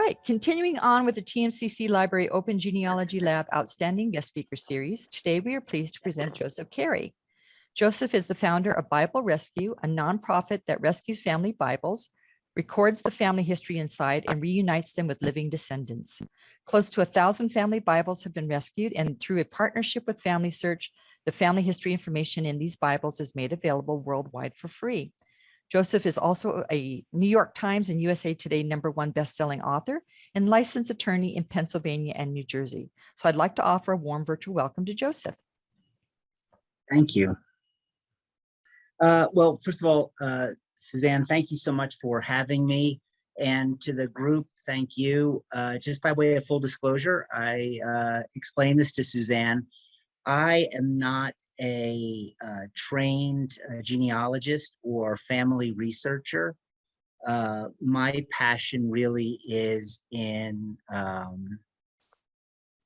right, continuing on with the TMCC Library Open Genealogy Lab Outstanding Guest Speaker Series, today we are pleased to present Joseph Kerry. Joseph is the founder of Bible Rescue, a nonprofit that rescues family Bibles, records the family history inside, and reunites them with living descendants. Close to 1,000 family Bibles have been rescued, and through a partnership with Family Search, the family history information in these Bibles is made available worldwide for free. Joseph is also a New York Times and USA Today #1 best-selling author and licensed attorney in Pennsylvania and New Jersey. So I'd like to offer a warm virtual welcome to Joseph. Thank you. Well, first of all, Suzanne, thank you so much for having me. And to the group, thank you. Just by way of full disclosure, I explained this to Suzanne. I am not a trained genealogist or family researcher. My passion really is in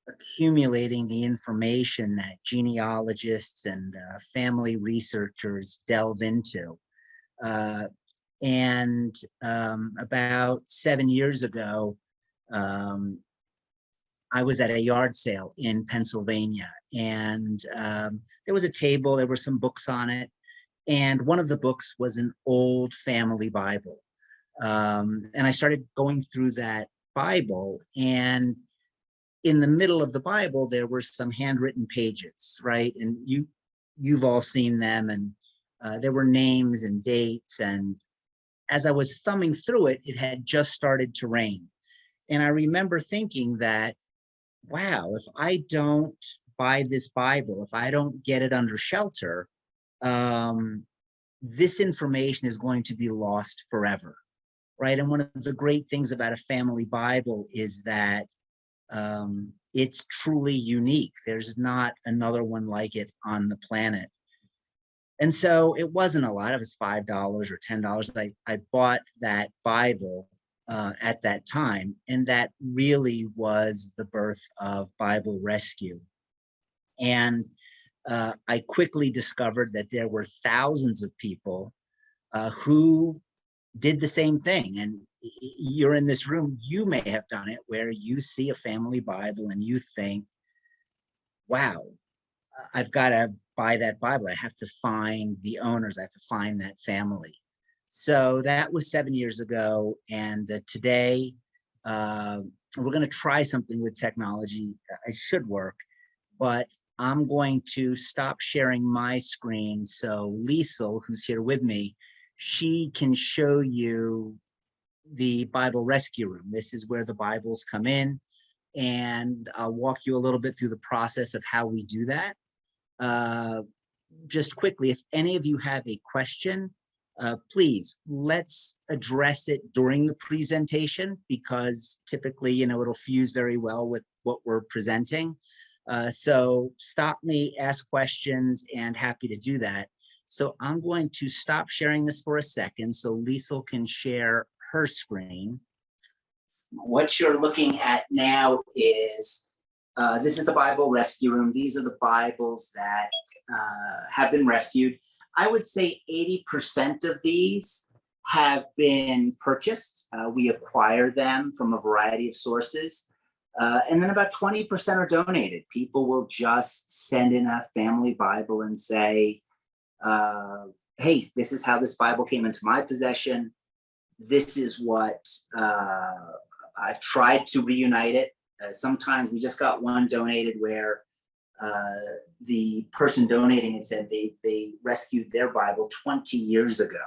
accumulating the information that genealogists and family researchers delve into. About 7 years ago, I was at a yard sale in Pennsylvania, and there was a table, there were some books on it, and one of the books was an old family Bible. And I started going through that Bible, and in the middle of the Bible, there were some handwritten pages, right? And you've all seen them, and there were names and dates, and as I was thumbing through it, it had just started to rain. And I remember thinking that, wow, if I don't buy this Bible, if I don't get it under shelter, this information is going to be lost forever, right? And one of the great things about a family Bible is that it's truly unique. There's not another one like it on the planet. And so it wasn't a lot, it was $5 or $10. I bought that Bible at that time, and that really was the birth of Bible Rescue. And I quickly discovered that there were thousands of people who did the same thing. And you're in this room, you may have done it, where you see a family Bible and you think, wow, I've got to buy that Bible. I have to find the owners. I have to find that family. So that was 7 years ago. And today, we're going to try something with technology. It should work, but I'm going to stop sharing my screen. So Liesl, who's here with me, she can show you the Bible Rescue Room. This is where the Bibles come in. And I'll walk you a little bit through the process of how we do that. Just quickly, if any of you have a question, please, let's address it during the presentation, because typically, it'll fuse very well with what we're presenting. So stop me, ask questions, and happy to do that. So I'm going to stop sharing this for a second so Liesl can share her screen. What you're looking at now is, this is the Bible Rescue Room. These are the Bibles that have been rescued. I would say 80% of these have been purchased. We acquire them from a variety of sources. And then about 20% are donated. People will just send in a family Bible and say, hey, this is how this Bible came into my possession. This is what I've tried to reunite it. Sometimes we just got one donated where the person donating it said they rescued their Bible 20 years ago.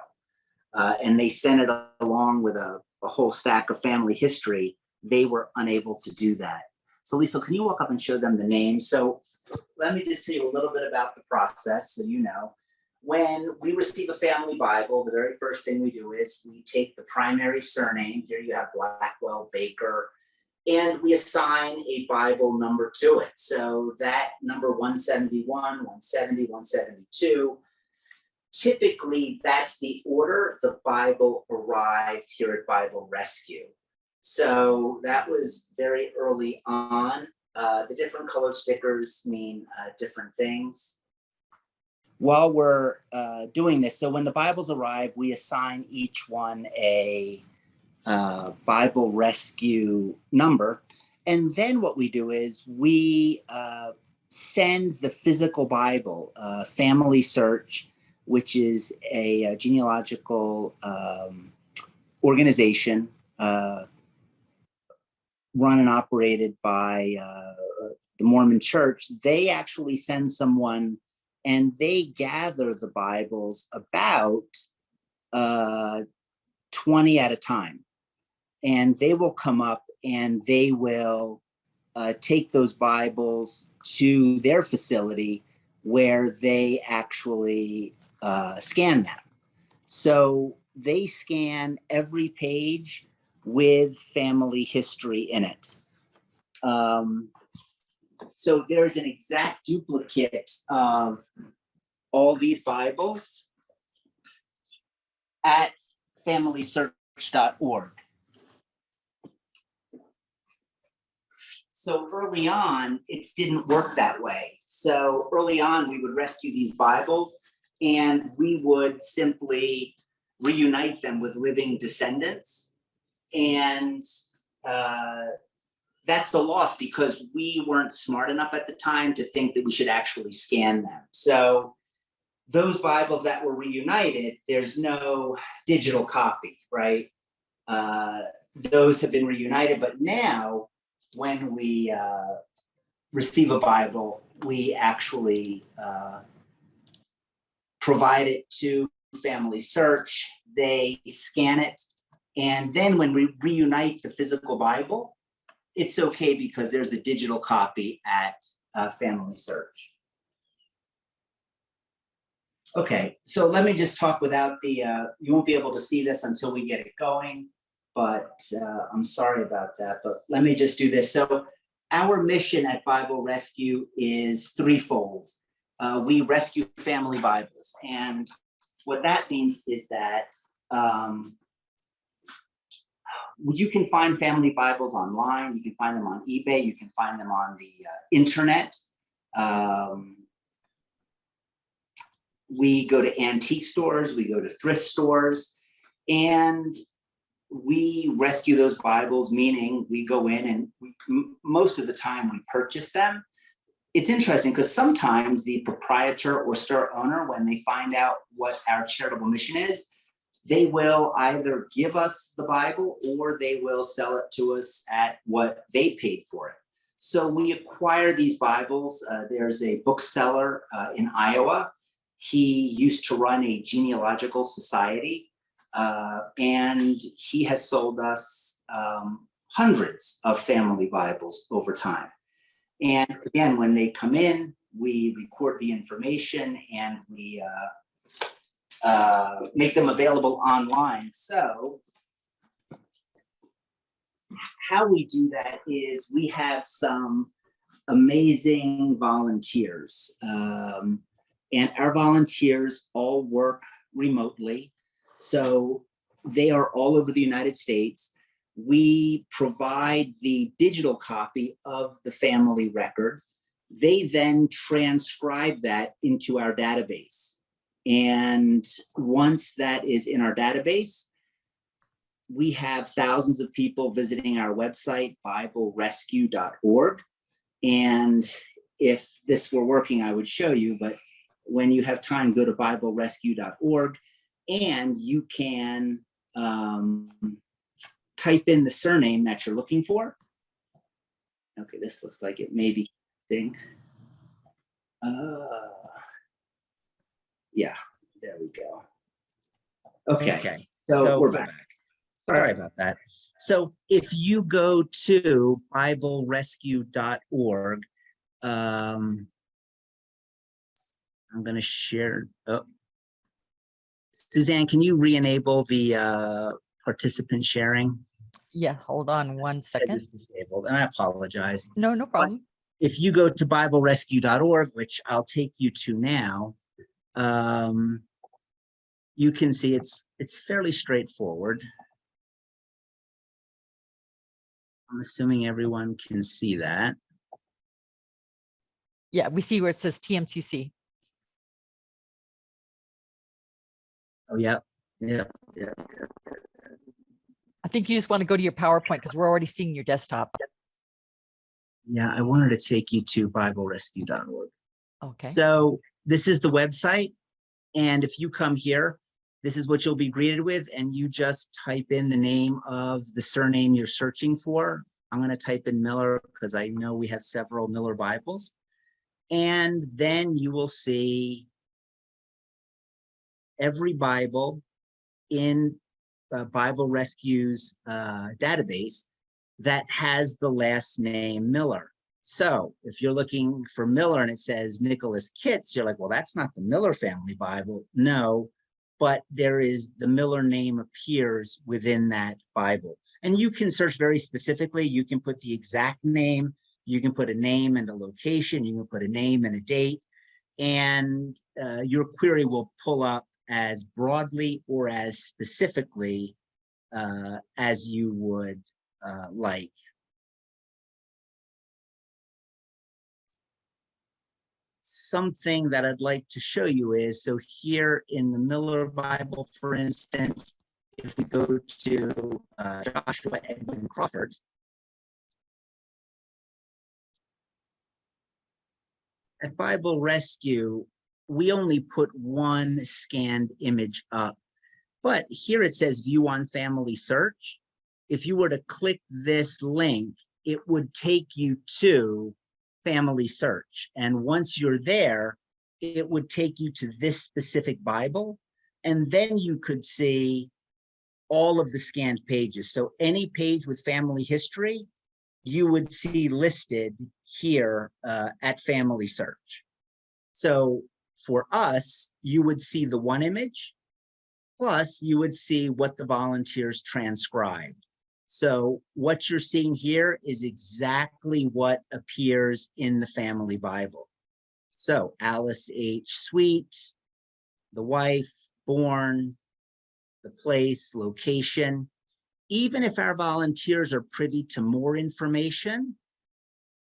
And they sent it along with a whole stack of family history. They were unable to do that. So Liesl, can you walk up and show them the names? So let me just tell you a little bit about the process so you know. When we receive a family Bible, the very first thing we do is we take the primary surname. Here you have Blackwell, Baker, and we assign a Bible number to it. So that number 171, 170, 172, typically that's the order the Bible arrived here at Bible Rescue. So that was very early on. The different colored stickers mean different things. While we're doing this, so when the Bibles arrive, we assign each one a Bible Rescue number. And then what we do is we send the physical Bible, Family Search, which is a genealogical organization run and operated by the Mormon Church. They actually send someone and they gather the Bibles about 20 at a time. And they will come up and they will take those Bibles to their facility where they actually scan them. So they scan every page with family history in it. So there's an exact duplicate of all these Bibles at familysearch.org. So early on, it didn't work that way. So early on, we would rescue these Bibles and we would simply reunite them with living descendants. And that's a loss because we weren't smart enough at the time to think that we should actually scan them. So those Bibles that were reunited, there's no digital copy, right? Those have been reunited, but now when we receive a Bible, we actually provide it to Family Search. They scan it. And then when we reunite the physical Bible, it's okay because there's a digital copy at Family Search. Okay, so let me just talk without the, you won't be able to see this until we get it going, but I'm sorry about that, but let me just do this. So our mission at Bible Rescue is threefold. We rescue family Bibles. And what that means is that you can find family Bibles online. You can find them on eBay. You can find them on the internet. We go to antique stores. We go to thrift stores. And we rescue those Bibles, meaning we go in and most of the time we purchase them. It's interesting because sometimes the proprietor or store owner, when they find out what our charitable mission is, they will either give us the Bible or they will sell it to us at what they paid for it. So we acquire these Bibles. There's a bookseller in Iowa. He used to run a genealogical society, and he has sold us hundreds of family Bibles over time. And again, when they come in, we record the information and we make them available online. So how we do that is we have some amazing volunteers. And our volunteers all work remotely. So they are all over the United States. We provide the digital copy of the family record. They then transcribe that into our database. And once that is in our database, we have thousands of people visiting our website, BibleRescue.org. And if this were working, I would show you, but when you have time, go to BibleRescue.org and you can type in the surname that you're looking for. Okay, this looks like it may be thing. Yeah, there we go. Okay, so we're back. Sorry about that. So if you go to BibleRescue.org, I'm going to share. Oh. Suzanne, can you re-enable the participant sharing? Yeah, hold on one second. It's disabled, and I apologize. No problem. But if you go to BibleRescue.org, which I'll take you to now, you can see it's fairly straightforward. I'm assuming everyone can see that. Yeah, we see where it says TMCC. Oh, yeah. I think you just want to go to your PowerPoint because we're already seeing your desktop. Yeah, I wanted to take you to BibleRescue.org. Okay. So this is the website. And if you come here, this is what you'll be greeted with. And you just type in the name of the surname you're searching for. I'm going to type in Miller because I know we have several Miller Bibles. And then you will see every Bible in Bible Rescue's database that has the last name Miller. So if you're looking for Miller and it says Nicholas Kitts, you're like, well, that's not the Miller family Bible. No, but there is the Miller name appears within that Bible. And you can search very specifically. You can put the exact name. You can put a name and a location. You can put a name and a date. And your query will pull up as broadly or as specifically as you would like. Something that I'd like to show you is, so here in the Miller Bible, for instance, if we go to Joshua Edwin Crawford, at Bible Rescue, we only put one scanned image up, but here it says view on family search. If you were to click this link, it would take you to family search. And once you're there, it would take you to this specific Bible. And then you could see all of the scanned pages. So any page with family history, you would see listed here at family search. So for us, you would see the one image, plus you would see what the volunteers transcribed. So what you're seeing here is exactly what appears in the family Bible. So Alice H. Sweet, the wife, born, the place, location. Even if our volunteers are privy to more information,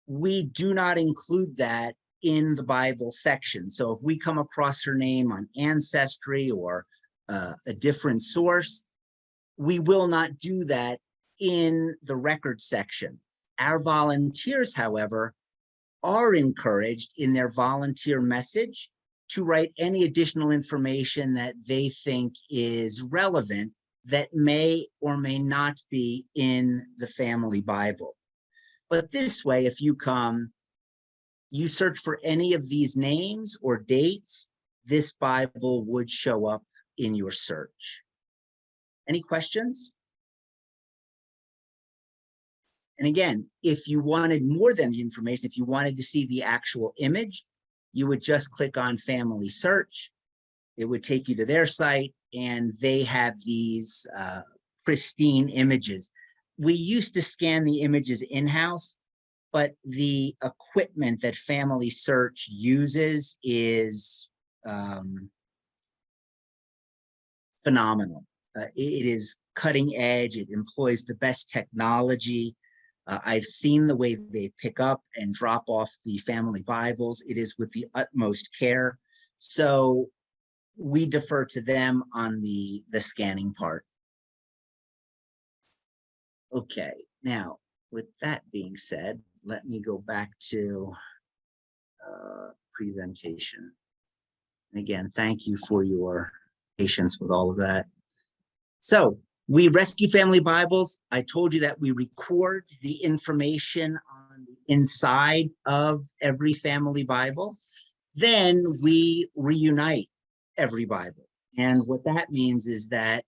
we do not include that in the Bible section. So if we come across her name on Ancestry or a different source, we will not do that in the record section. Our volunteers, however, are encouraged in their volunteer message to write any additional information that they think is relevant that may or may not be in the family Bible. But this way, if you come, you search for any of these names or dates, this Bible would show up in your search. Any questions? And again, if you wanted more than the information, if you wanted to see the actual image, you would just click on family search. It would take you to their site and they have these pristine images. We used to scan the images in-house, but the equipment that family search uses is phenomenal. It is cutting edge. It employs the best technology. I've seen the way they pick up and drop off the family Bibles. It is with the utmost care. So we defer to them on the scanning part. Okay, now with that being said, let me go back to presentation. And again, thank you for your patience with all of that. So we rescue family Bibles. I told you that we record the information on the inside of every family Bible. Then we reunite every Bible. And what that means is that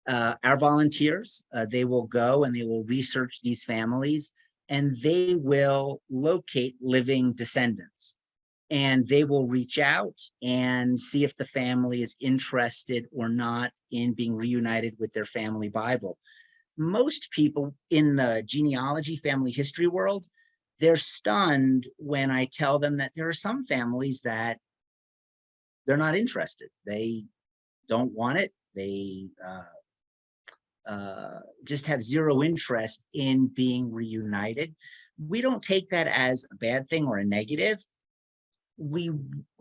our volunteers, they will go and they will research these families and they will locate living descendants. And they will reach out and see if the family is interested or not in being reunited with their family Bible. Most people in the genealogy family history world, they're stunned when I tell them that there are some families that they're not interested. They don't want it. They just have zero interest in being reunited. We don't take that as a bad thing or a negative. we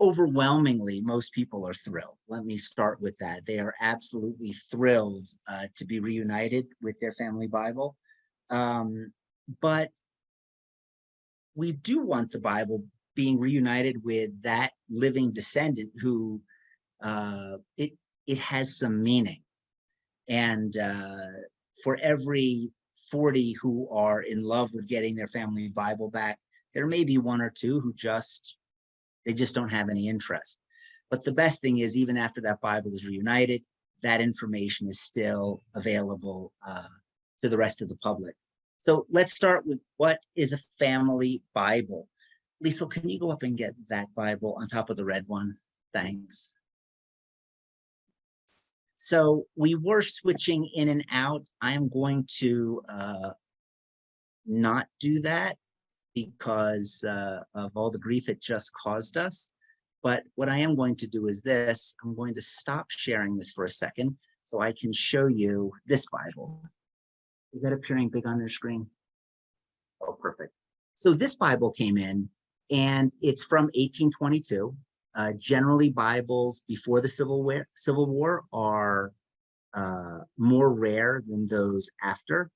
overwhelmingly, most people are thrilled. Let me start with that. They are absolutely thrilled to be reunited with their family Bible. But we do want the Bible being reunited with that living descendant who it has some meaning. And for every 40 who are in love with getting their family Bible back, there may be one or two who they just don't have any interest. But the best thing is, even after that Bible is reunited, that information is still available to the rest of the public. So let's start with, what is a family Bible? Lisa, can you go up and get that Bible on top of the red one? Thanks. So we were switching in and out. I am going to not do that because of all the grief it just caused us. But what I am going to do is this. I'm going to stop sharing this for a second so I can show you this Bible. Is that appearing big on their screen? Oh, perfect. So this Bible came in, and it's from 1822. Generally, Bibles before the Civil War are more rare than those after.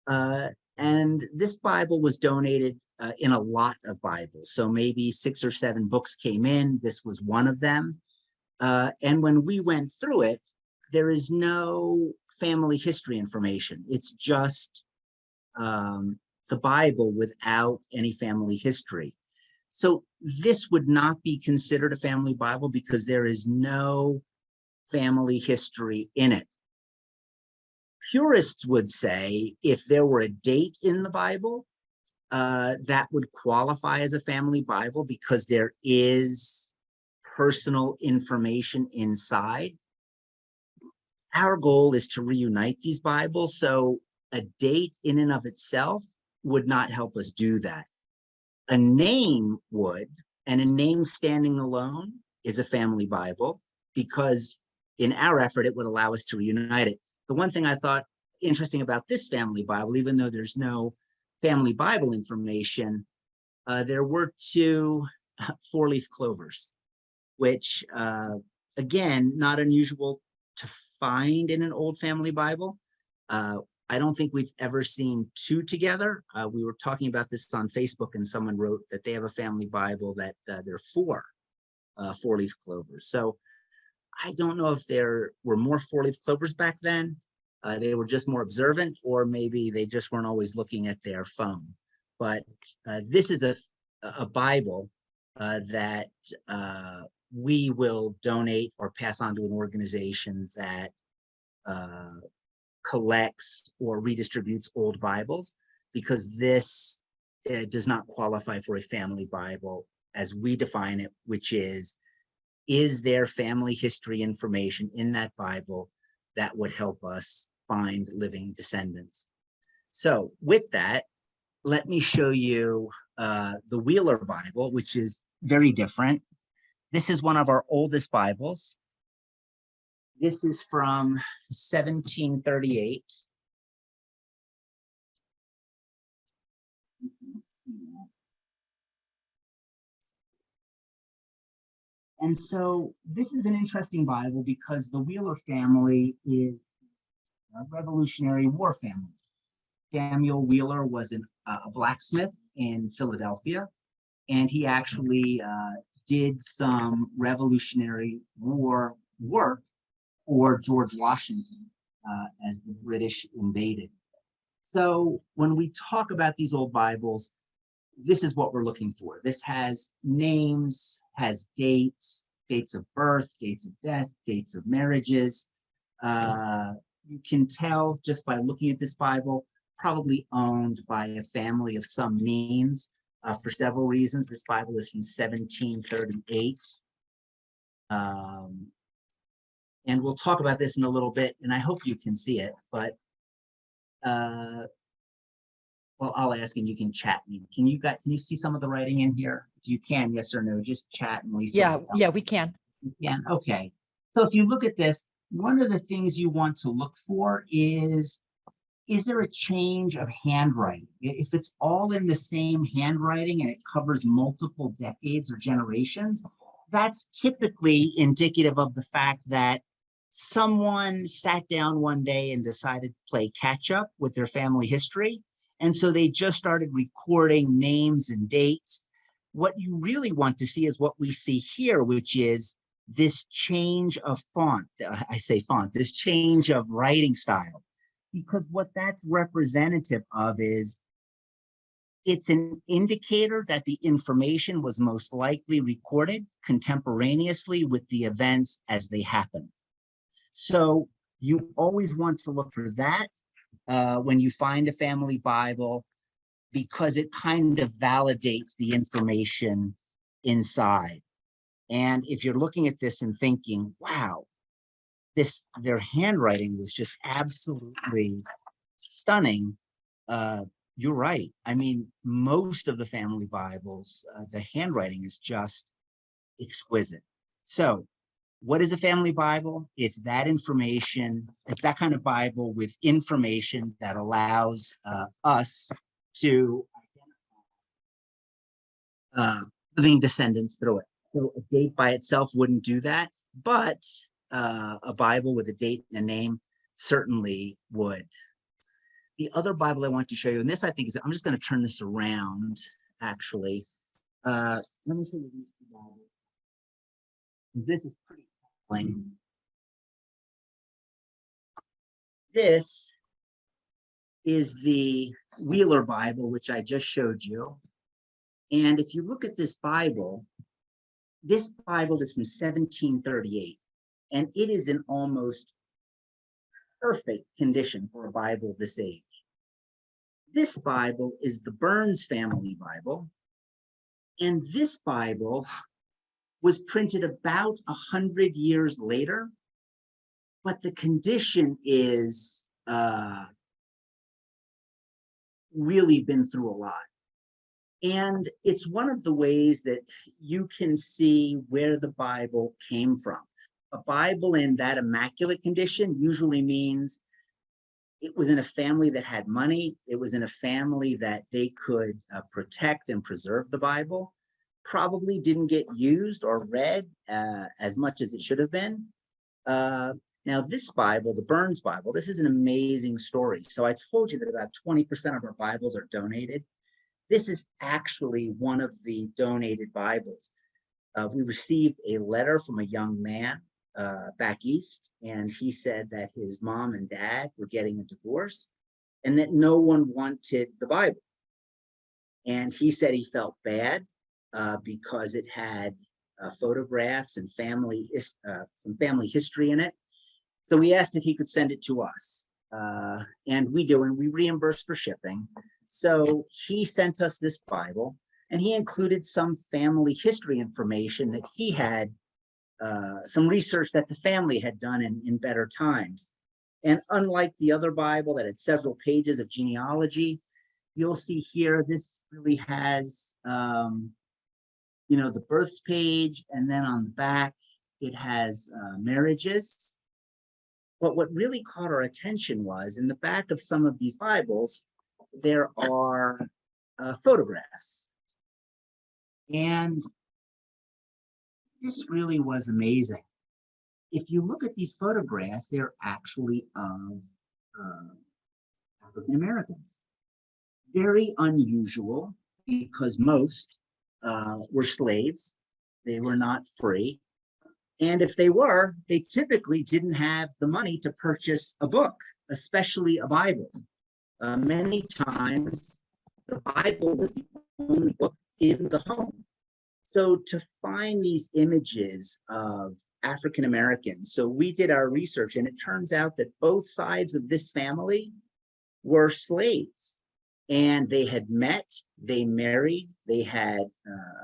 And this Bible was donated in a lot of Bibles. So maybe 6 or 7 books came in. This was one of them. And when we went through it, there is no family history information. It's just the Bible without any family history. So this would not be considered a family Bible because there is no family history in it. Purists would say if there were a date in the Bible, that would qualify as a family Bible because there is personal information inside. Our goal is to reunite these Bibles, so a date in and of itself would not help us do that. A name would, and a name standing alone is a family Bible because in our effort, it would allow us to reunite it. The one thing I thought interesting about this family Bible, even though there's no family Bible information, there were 2 4-leaf clovers, which again, not unusual to find in an old family Bible. I don't think we've ever seen 2 together. We were talking about this on Facebook, and someone wrote that they have a family Bible that there are 4 4-leaf clovers. So I don't know if there were more 4-leaf clovers back then. They were just more observant, or maybe they just weren't always looking at their phone. But this is a Bible that we will donate or pass on to an organization that collects or redistributes old Bibles, because this does not qualify for a family Bible as we define it, which is there family history information in that Bible that would help us find living descendants? So with that, let me show you the Wheeler Bible, which is very different. This is one of our oldest Bibles. This is from 1738. And so this is an interesting Bible because the Wheeler family is a Revolutionary War family. Samuel Wheeler was a blacksmith in Philadelphia, and he actually did some Revolutionary War work for George Washington as the British invaded. So when we talk about these old Bibles, this is what we're looking for. This has names, has dates, dates of birth, dates of death, dates of marriages. You can tell just by looking at this Bible, probably owned by a family of some means for several reasons. This Bible is from 1738. And we'll talk about this in a little bit, and I hope you can see it, but well, I'll ask and you can chat me. Can you see some of the writing in here? If you can, yes or no, just chat and Lisa. Yeah, we can. You can, okay. So if you look at this, one of the things you want to look for is is there a change of handwriting? If it's all in the same handwriting and it covers multiple decades or generations, that's typically indicative of the fact that someone sat down one day and decided to play catch up with their family history. And so they just started recording names and dates. What you really want to see is what we see here, which is this change of font. I say font, this change of writing style. Because what that's representative of is it's an indicator that the information was most likely recorded contemporaneously with the events as they happen. So you always want to look for that when you find a family Bible, because it kind of validates the information inside. And if you're looking at this and thinking, wow, their handwriting was just absolutely stunning, you're right. I mean, most of the family Bibles, the handwriting is just exquisite. So what is a family Bible? It's that information. It's that kind of Bible with information that allows us to identify living descendants through it. So a date by itself wouldn't do that, but a Bible with a date and a name certainly would. The other Bible I want to show you, and this I think is, I'm just going to turn this around, actually. Let me see these two Bibles. This is pretty plain. This is the Wheeler Bible, which I just showed you. And if you look at this Bible is from 1738, and it is in almost perfect condition for a Bible this age. This Bible is the Burns family Bible, and this Bible was printed about 100 years later, but the condition is really been through a lot. And it's one of the ways that you can see where the Bible came from. A Bible in that immaculate condition usually means it was in a family that had money. It was in a family that they could protect and preserve the Bible. Probably didn't get used or read as much as it should have been. Now this Bible, the Burns Bible, this is an amazing story. So I told you that about 20% of our Bibles are donated. This is actually one of the donated Bibles. We received a letter from a young man back east, and he said that his mom and dad were getting a divorce and that no one wanted the Bible. And he said he felt bad because it had photographs and some family history in it. So we asked if he could send it to us, and we do, and we reimburse for shipping. So he sent us this Bible, and he included some family history information that he had, some research that the family had done in better times. And unlike the other Bible that had several pages of genealogy, you'll see here, this really has, the births page, and then on the back, it has marriages. But what really caught our attention was in the back of some of these Bibles, there are photographs. And this really was amazing. If you look at these photographs, they're actually of African Americans. Very unusual because most were slaves. They were not free. And if they were, they typically didn't have the money to purchase a book, especially a Bible. Many times, the Bible was the only book in the home. So to find these images of African Americans, so we did our research, and it turns out that both sides of this family were slaves. And they had met, they married, they had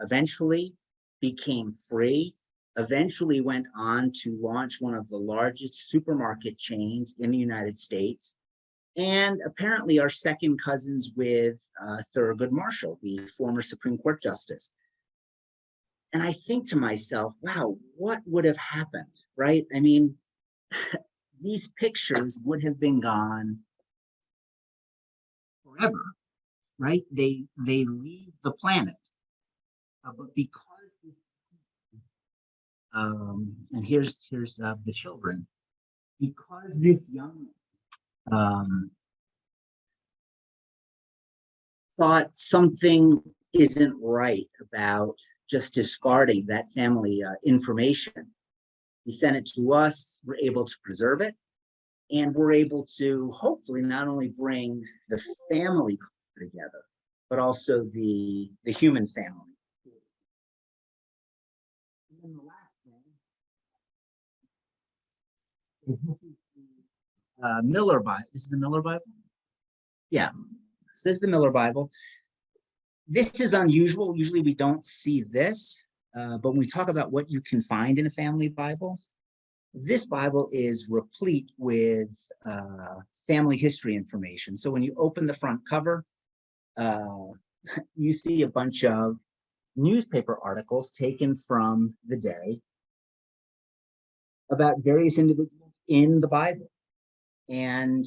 eventually became free, eventually went on to launch one of the largest supermarket chains in the United States, and apparently are second cousins with Thurgood Marshall, the former Supreme Court Justice. And I think to myself, wow, what would have happened, right? I mean, these pictures would have been gone forever, right? They leave the planet, but because and here's the children, because this young thought something isn't right about just discarding that family information. He sent it to us, we're able to preserve it, and we're able to hopefully not only bring the family together, but also the human family. And then the last thing is this is the Miller Bible. This is the Miller Bible? Yeah, this is the Miller Bible. This is unusual. Usually we don't see this, but when we talk about what you can find in a family Bible, this Bible is replete with family history information. So when you open the front cover, you see a bunch of newspaper articles taken from the day about various individuals in the Bible. And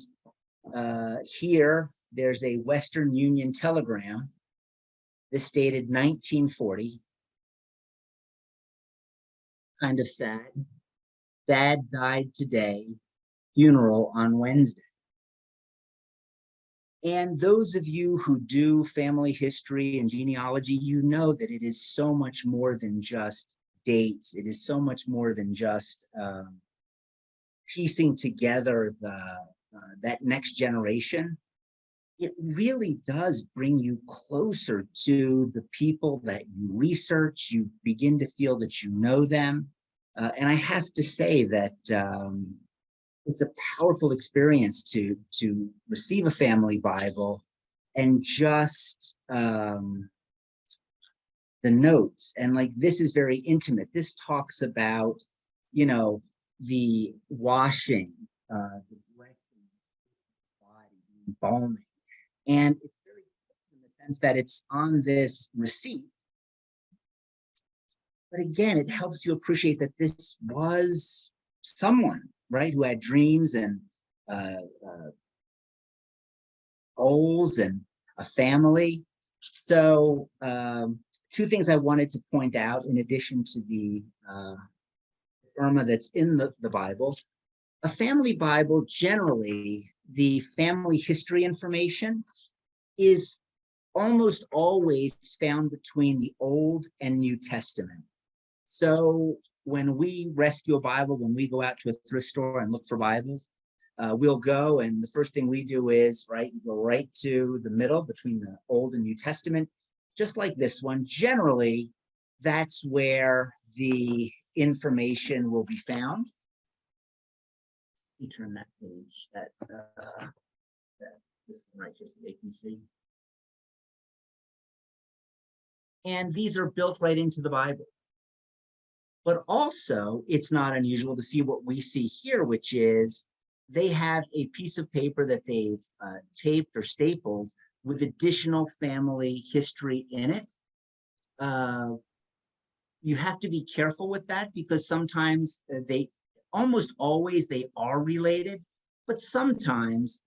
here, there's a Western Union telegram. This dated 1940. Kind of sad. Dad died today, funeral on Wednesday. And those of you who do family history and genealogy, you know that it is so much more than just dates. It is so much more than just piecing together that next generation. It really does bring you closer to the people that you research. You begin to feel that you know them. And I have to say that it's a powerful experience to receive a family Bible and just the notes. And like, this is very intimate. This talks about, you know, the washing, the dressing, the body, the embalming. And it's very in the sense that it's on this receipt. But again, it helps you appreciate that this was someone, right, who had dreams and goals and a family. So two things I wanted to point out in addition to the Irma that's in the Bible. A family Bible, generally, the family history information is almost always found between the Old and New Testament. So when we rescue a Bible, when we go out to a thrift store and look for Bibles, we'll go, and the first thing we do is, right, you go right to the middle between the Old and New Testament, just like this one. Generally, that's where the information will be found. Let me turn that page, this one right here so they can see. And these are built right into the Bible. But also, it's not unusual to see what we see here, which is they have a piece of paper that they've taped or stapled with additional family history in it. You have to be careful with that because sometimes almost always they are related, but sometimes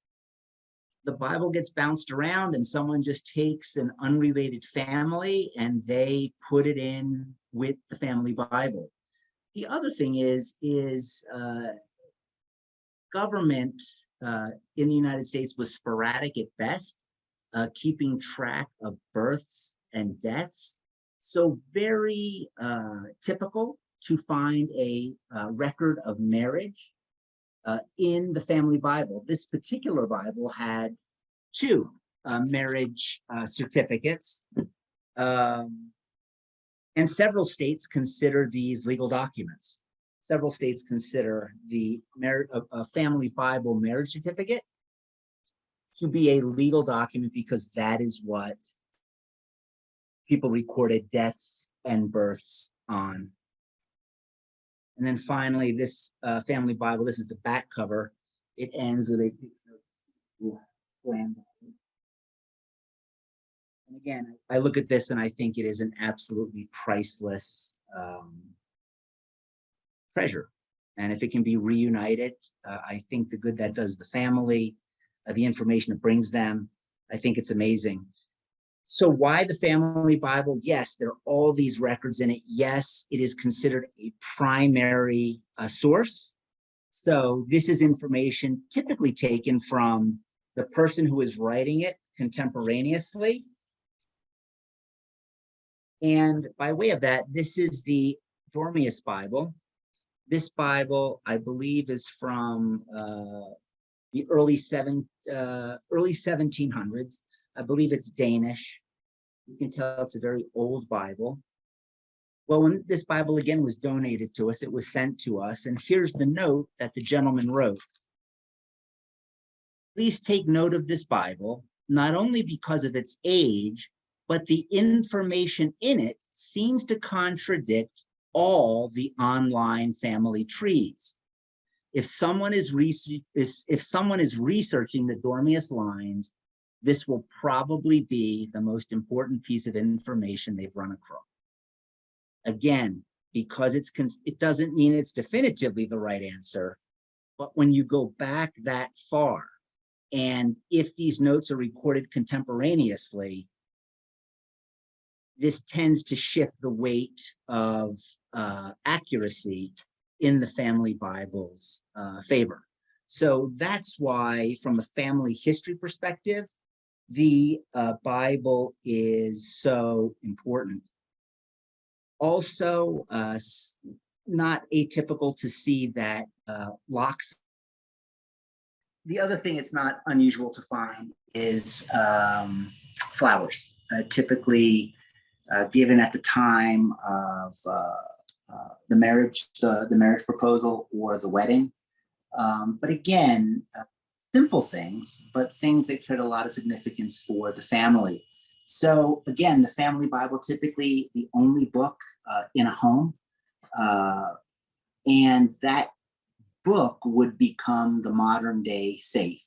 the Bible gets bounced around and someone just takes an unrelated family and they put it in with the family Bible. The other thing is government in the United States was sporadic at best, keeping track of births and deaths. So very typical to find a record of marriage in the family Bible. This particular Bible had two marriage certificates, and several states consider these legal documents. Several states consider the family Bible marriage certificate to be a legal document because that is what people recorded deaths and births on. And then finally, this family Bible, this is the back cover. It ends with a picture of land. And again, I look at this and I think it is an absolutely priceless treasure. And if it can be reunited, I think the good that does the family, the information it brings them, I think it's amazing. So why the family Bible? Yes, there are all these records in it. Yes, it is considered a primary source. So this is information typically taken from the person who is writing it contemporaneously. And by way of that, this is the Dormius Bible. This Bible, I believe, is from the early 1700s. I believe it's Danish. You can tell it's a very old Bible. Well, when this Bible again was donated to us, it was sent to us. And here's the note that the gentleman wrote. Please take note of this Bible, not only because of its age, but the information in it seems to contradict all the online family trees. If someone is researching the Dormius lines, this will probably be the most important piece of information they've run across. Again, because it doesn't mean it's definitively the right answer, but when you go back that far, and if these notes are recorded contemporaneously, this tends to shift the weight of accuracy in the family Bible's favor. So that's why, from a family history perspective, the Bible is so important. Also, not atypical to see that locks. The other thing it's not unusual to find is flowers, typically given at the time of the marriage proposal or the wedding. But again, simple things, but things that carried a lot of significance for the family. So again, the family Bible, typically the only book in a home, and that book would become the modern day safe.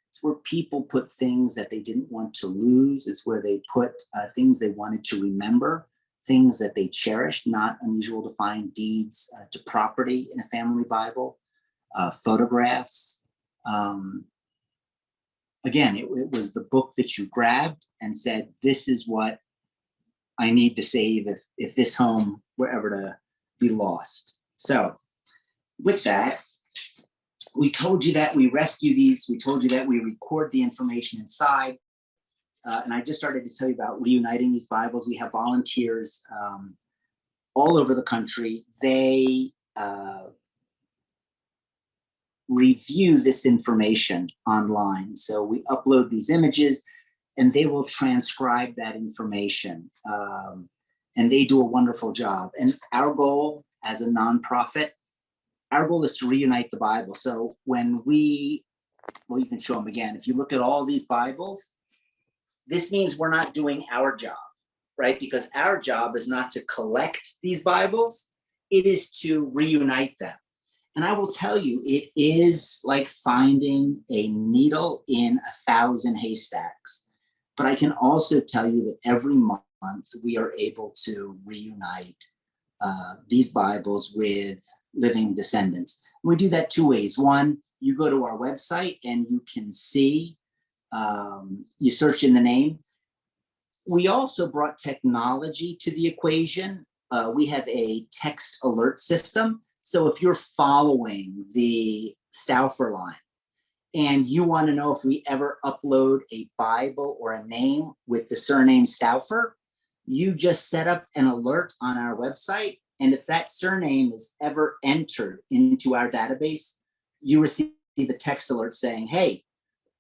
It's where people put things that they didn't want to lose. It's where they put things they wanted to remember, things that they cherished. Not unusual to find deeds to property in a family Bible, photographs. Again, it was the book that you grabbed and said, this is what I need to save if this home were ever to be lost. So with that, we told you that we rescue these. We told you that we record the information inside. And I just started to tell you about reuniting these Bibles. We have volunteers all over the country. They review this information online. So we upload these images and they will transcribe that information. And they do a wonderful job. And our goal as a nonprofit, our goal is to reunite the Bible. So when you can show them again. If you look at all these Bibles, this means we're not doing our job, right? Because our job is not to collect these Bibles, it is to reunite them. And I will tell you, it is like finding a needle in 1,000 haystacks. But I can also tell you that every month we are able to reunite these Bibles with living descendants. We do that two ways. One, you go to our website and you can see, you search in the name. We also brought technology to the equation. We have a text alert system. So if you're following the Stauffer line and you want to know if we ever upload a Bible or a name with the surname Stauffer, you just set up an alert on our website. And if that surname is ever entered into our database, you receive a text alert saying, hey,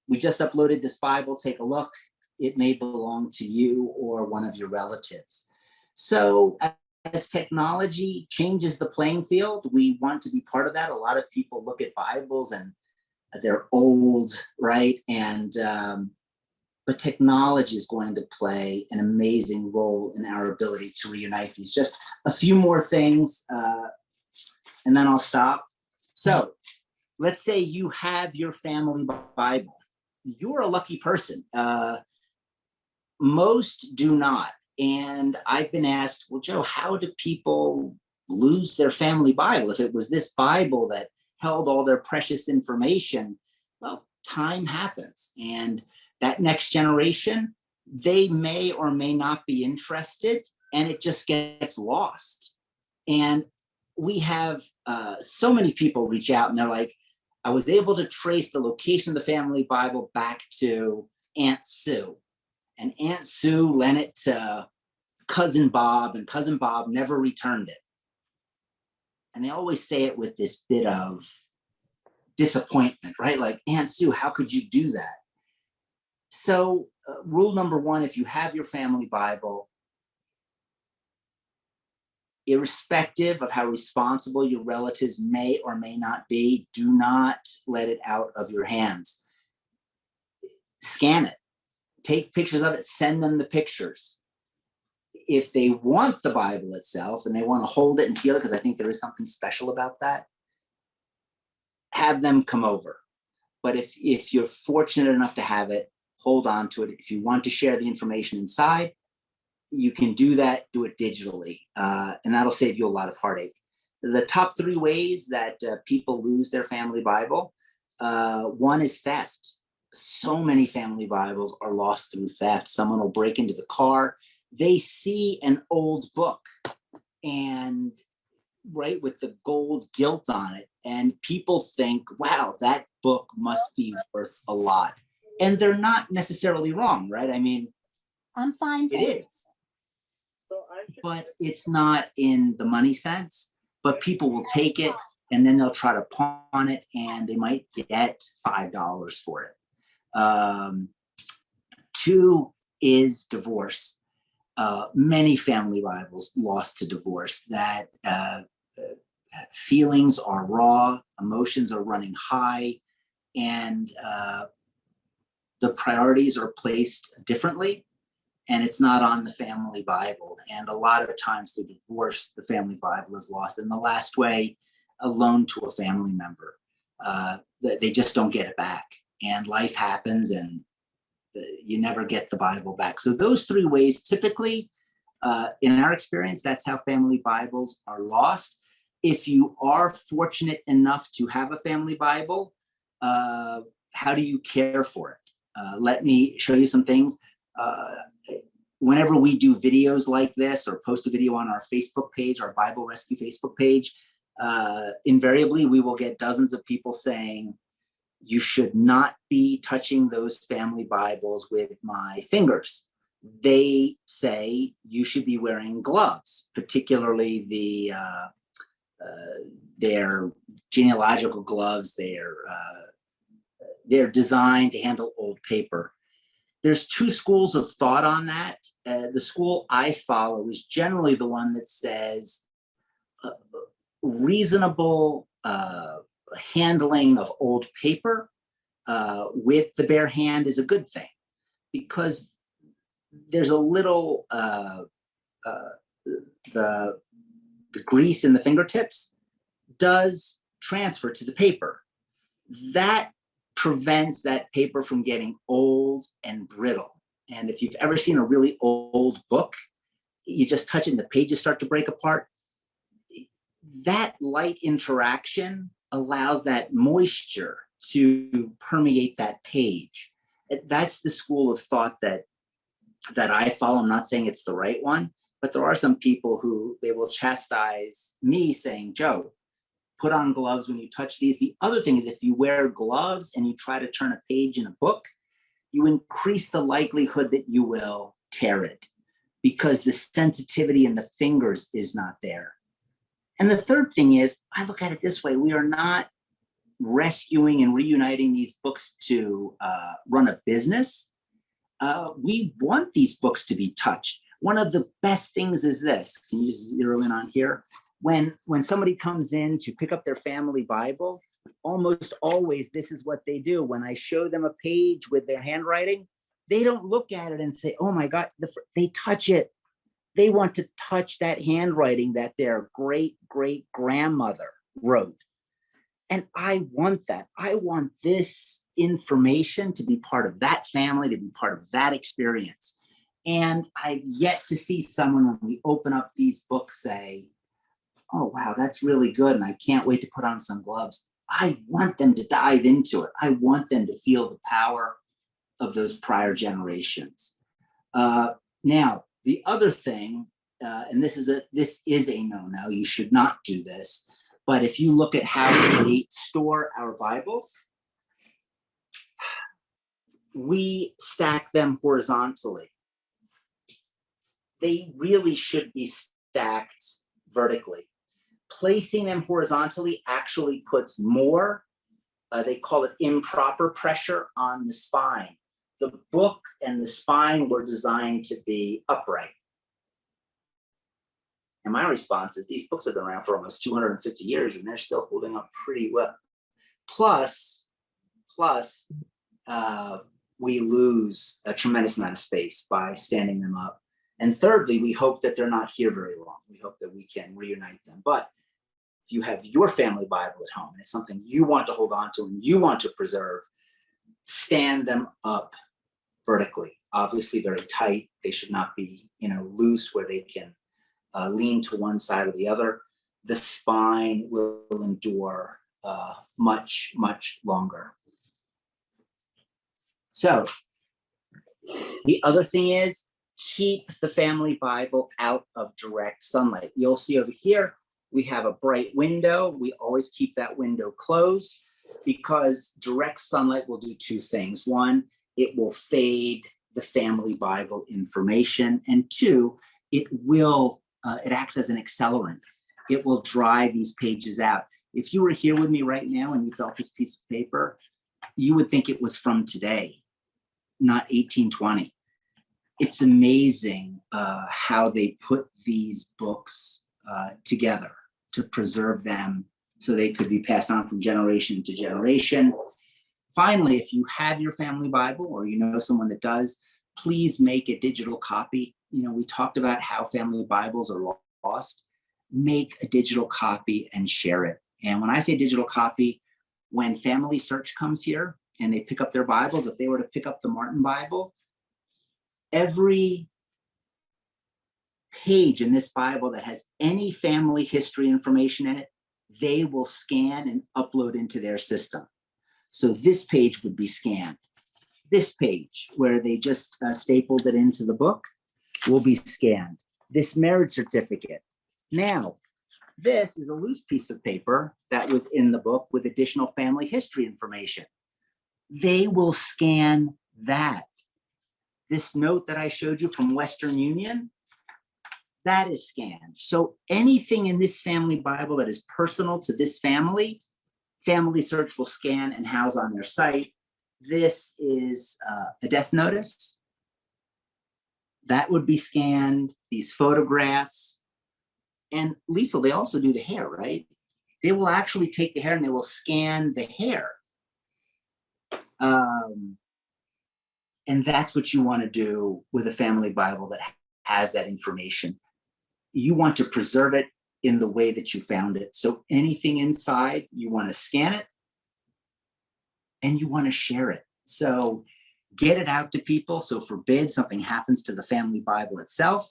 we just uploaded this Bible, take a look. It may belong to you or one of your relatives. So as technology changes the playing field, we want to be part of that. A lot of people look at Bibles and they're old, right? And but technology is going to play an amazing role in our ability to reunite these. Just a few more things, and then I'll stop. So let's say you have your family Bible. You're a lucky person. Most do not. And I've been asked, well, Joe, how do people lose their family Bible? If it was this Bible that held all their precious information, well, time happens. And that next generation, they may or may not be interested, and it just gets lost. And we have so many people reach out and they're like, I was able to trace the location of the family Bible back to Aunt Sue. And Aunt Sue lent it to Cousin Bob, and Cousin Bob never returned it. And they always say it with this bit of disappointment, right? Like, Aunt Sue, how could you do that? So rule number one, if you have your family Bible, irrespective of how responsible your relatives may or may not be, do not let it out of your hands. Scan it, take pictures of it, send them the pictures. If they want the Bible itself and they want to hold it and feel it, because I think there is something special about that, have them come over. But if you're fortunate enough to have it, hold on to it. If you want to share the information inside, you can do that, do it digitally, and that'll save you a lot of heartache. The top 3 ways that people lose their family Bible, one is theft. So many family Bibles are lost through theft. Someone will break into the car, they see an old book, and right, with the gold gilt on it, and people think, wow, that book must be worth a lot. And they're not necessarily wrong, right? I mean, I'm fine. it is. But it's not in the money sense, but people will take it and then they'll try to pawn it and they might get $5 for it. 2 is divorce. Many family Bibles lost to divorce. That feelings are raw, emotions are running high, and the priorities are placed differently. And it's not on the family Bible. And a lot of times through divorce, the family Bible is lost. And the last way, a loan to a family member. They just don't get it back. And life happens and you never get the Bible back. So those 3 ways, typically, in our experience, that's how family Bibles are lost. If you are fortunate enough to have a family Bible, how do you care for it? Let me show you some things. Whenever we do videos like this or post a video on our Facebook page, our Bible Rescue Facebook page, invariably we will get dozens of people saying, you should not be touching those family Bibles with my fingers. They say you should be wearing gloves, particularly their genealogical gloves. They're designed to handle old paper. There's 2 schools of thought on that. The school I follow is generally the one that says reasonable handling of old paper with the bare hand is a good thing, because there's a little the grease in the fingertips does transfer to the paper. That prevents that paper from getting old and brittle. And if you've ever seen a really old book, you just touch it and the pages start to break apart. That light interaction allows that moisture to permeate that page. That's the school of thought that I follow. I'm not saying it's the right one, but there are some people who they will chastise me saying, Joe, put on gloves when you touch these. The other thing is, if you wear gloves and you try to turn a page in a book, you increase the likelihood that you will tear it because the sensitivity in the fingers is not there. And the third thing is, I look at it this way. We are not rescuing and reuniting these books to run a business. We want these books to be touched. One of the best things is this. Can you zero in on here? When somebody comes in to pick up their family Bible, almost always this is what they do. When I show them a page with their handwriting, they don't look at it and say, oh my God, they touch it. They want to touch that handwriting that their great-great-grandmother wrote. And I want that. I want this information to be part of that family, to be part of that experience. And I've yet to see someone, when we open up these books, say, oh, wow, that's really good. And I can't wait to put on some gloves. I want them to dive into it. I want them to feel the power of those prior generations. Now, the other thing, and this is a no-no, you should not do this, but if you look at how we store our Bibles, we stack them horizontally. They really should be stacked vertically. Placing them horizontally actually puts more, they call it improper pressure on the spine. The book and the spine were designed to be upright. And my response is these books have been around for almost 250 years and they're still holding up pretty well. Plus, we lose a tremendous amount of space by standing them up. And thirdly, we hope that they're not here very long. We hope that we can reunite them. But if you have your family Bible at home and it's something you want to hold on to and you want to preserve, stand them up vertically, obviously very tight. They should not be, loose where they can lean to one side or the other. The spine will endure much, much longer. So the other thing is keep the family Bible out of direct sunlight. You'll see over here, we have a bright window. We always keep that window closed because direct sunlight will do two things. One, it will fade the family Bible information. And two, it acts as an accelerant. It will dry these pages out. If you were here with me right now and you felt this piece of paper, you would think it was from today, not 1820. It's amazing how they put these books together to preserve them so they could be passed on from generation to generation. Finally, if you have your family Bible or you know someone that does, please make a digital copy. We talked about how family Bibles are lost. Make a digital copy and share it. And when I say digital copy, when Family Search comes here and they pick up their Bibles, if they were to pick up the Martin Bible, every page in this Bible that has any family history information in it, they will scan and upload into their system. So this page would be scanned. This page, where they just stapled it into the book, will be scanned. This marriage certificate. Now, this is a loose piece of paper that was in the book with additional family history information. They will scan that. This note that I showed you from Western Union, that is scanned. So anything in this family Bible that is personal to this family, Family Search will scan and house on their site. This is a death notice. That would be scanned, these photographs. And Liesl, they also do the hair, right? They will actually take the hair and they will scan the hair. And that's what you want to do with a family Bible that has that information. You want to preserve it in the way that you found it. So anything inside, you want to scan it and you want to share it. So get it out to people. So forbid something happens to the family Bible itself,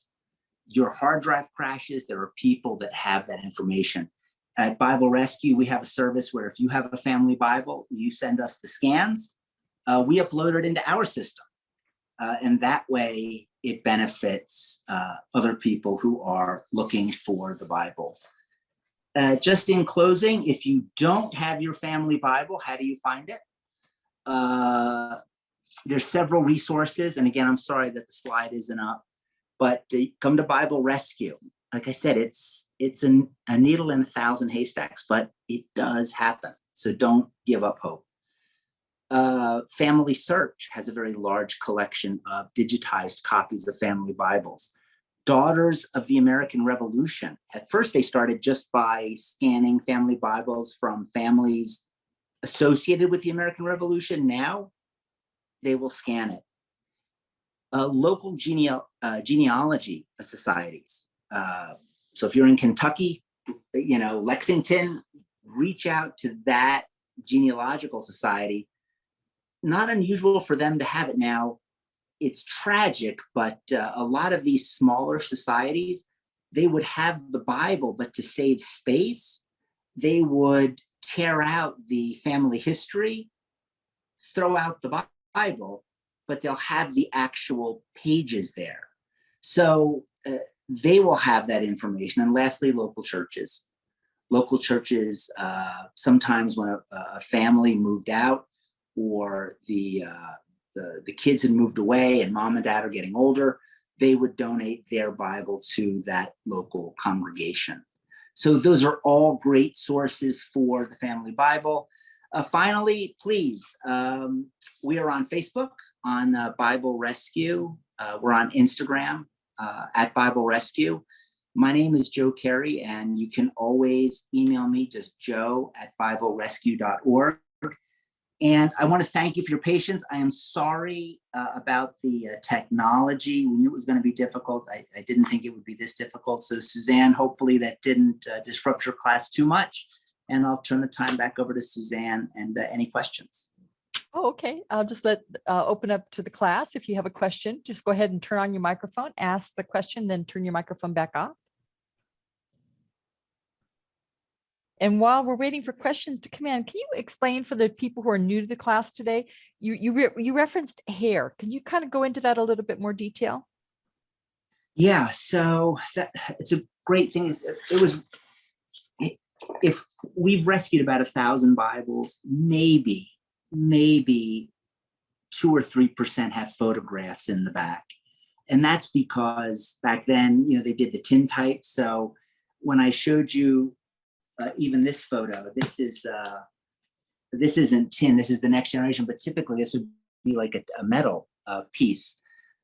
your hard drive crashes, there are people that have that information. At Bible Rescue, we have a service where if you have a family Bible, you send us the scans, we upload it into our system. And that way it benefits other people who are looking for the Bible. Just in closing, if you don't have your family Bible, how do you find it? There's several resources. And again, I'm sorry that the slide isn't up, but come to Bible Rescue. Like I said, it's a needle in 1,000 haystacks, but it does happen. So don't give up hope. Family Search has a very large collection of digitized copies of family Bibles. Daughters of the American Revolution. At first, they started just by scanning family Bibles from families associated with the American Revolution. Now, they will scan it. Local genealogy societies. So if you're in Kentucky, Lexington, reach out to that genealogical society. Not unusual for them to have it now. It's tragic, but a lot of these smaller societies, they would have the Bible, but to save space, they would tear out the family history, throw out the Bible, but they'll have the actual pages there. So they will have that information. And lastly, local churches. Local churches, sometimes when a family moved out or the kids had moved away and mom and dad are getting older, they would donate their Bible to that local congregation. So those are all great sources for the family Bible. Finally, please, we are on Facebook on Bible Rescue. We're on Instagram at Bible Rescue. My name is Joe Kerry, and you can always email me, just joe@biblerescue.org. And I want to thank you for your patience. I am sorry about the technology. We knew it was going to be difficult. I didn't think it would be this difficult. So Suzanne, hopefully that didn't disrupt your class too much. And I'll turn the time back over to Suzanne and any questions. Oh, okay. I'll just open up to the class. If you have a question, just go ahead and turn on your microphone, ask the question, then turn your microphone back off. And while we're waiting for questions to come in, can you explain for the people who are new to the class today, you referenced hair. Can you kind of go into that a little bit more detail? Yeah, so it's a great thing. If we've rescued about 1,000 Bibles, maybe 2 or 3% have photographs in the back. And that's because back then, they did the tintype. So when I showed you even this photo, this isn't tin, this is the next generation, but typically this would be like a metal piece.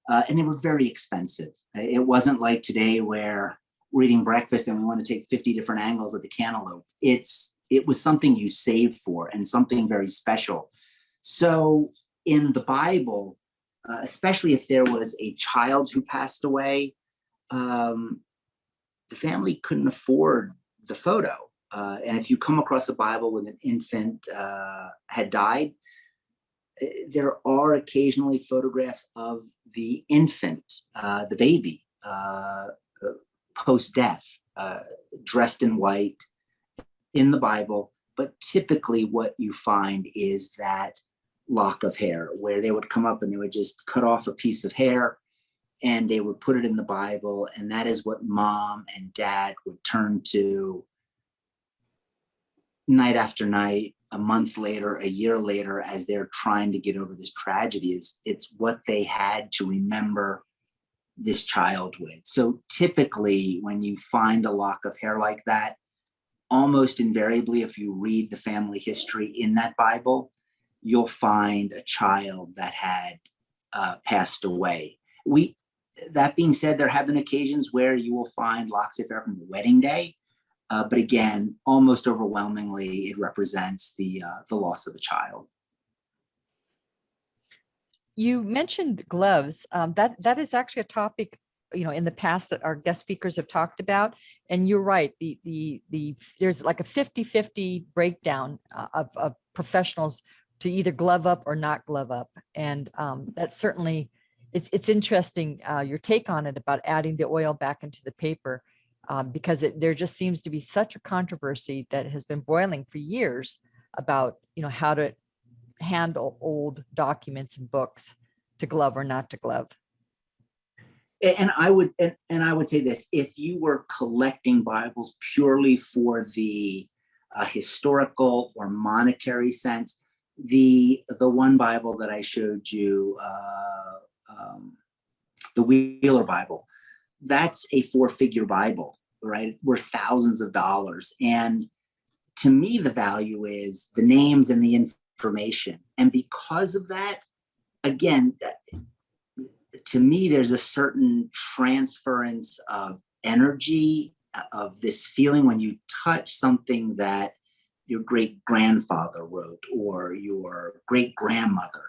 And they were very expensive. It wasn't like today where we're eating breakfast and we want to take 50 different angles of the cantaloupe. It was something you saved for and something very special. So in the Bible, especially if there was a child who passed away, the family couldn't afford the photo. And if you come across a Bible with an infant had died, there are occasionally photographs of the infant, the baby, post-death, dressed in white in the Bible. But typically what you find is that lock of hair where they would come up and they would just cut off a piece of hair and they would put it in the Bible. And that is what mom and dad would turn to night after night, a month later, a year later, as they're trying to get over this tragedy. It's what they had to remember this child with. So typically when you find a lock of hair like that, almost invariably, if you read the family history in that Bible, you'll find a child that had passed away. That being said, there have been occasions where you will find locks of hair from the wedding day. But again, almost overwhelmingly, it represents the loss of a child. You mentioned gloves. That is actually a topic, in the past that our guest speakers have talked about. And you're right. There's like a 50-50 breakdown of professionals to either glove up or not glove up. And that's certainly, it's interesting, your take on it about adding the oil back into the paper. Because there just seems to be such a controversy that has been boiling for years about, how to handle old documents and books, to glove or not to glove. And I would say this: if you were collecting Bibles purely for the historical or monetary sense, the one Bible that I showed you, the Wheeler Bible, that's a 4-figure Bible, right? Worth thousands of dollars. And to me, the value is the names and the information. And because of that, again, to me, there's a certain transference of energy, of this feeling when you touch something that your great grandfather wrote or your great grandmother.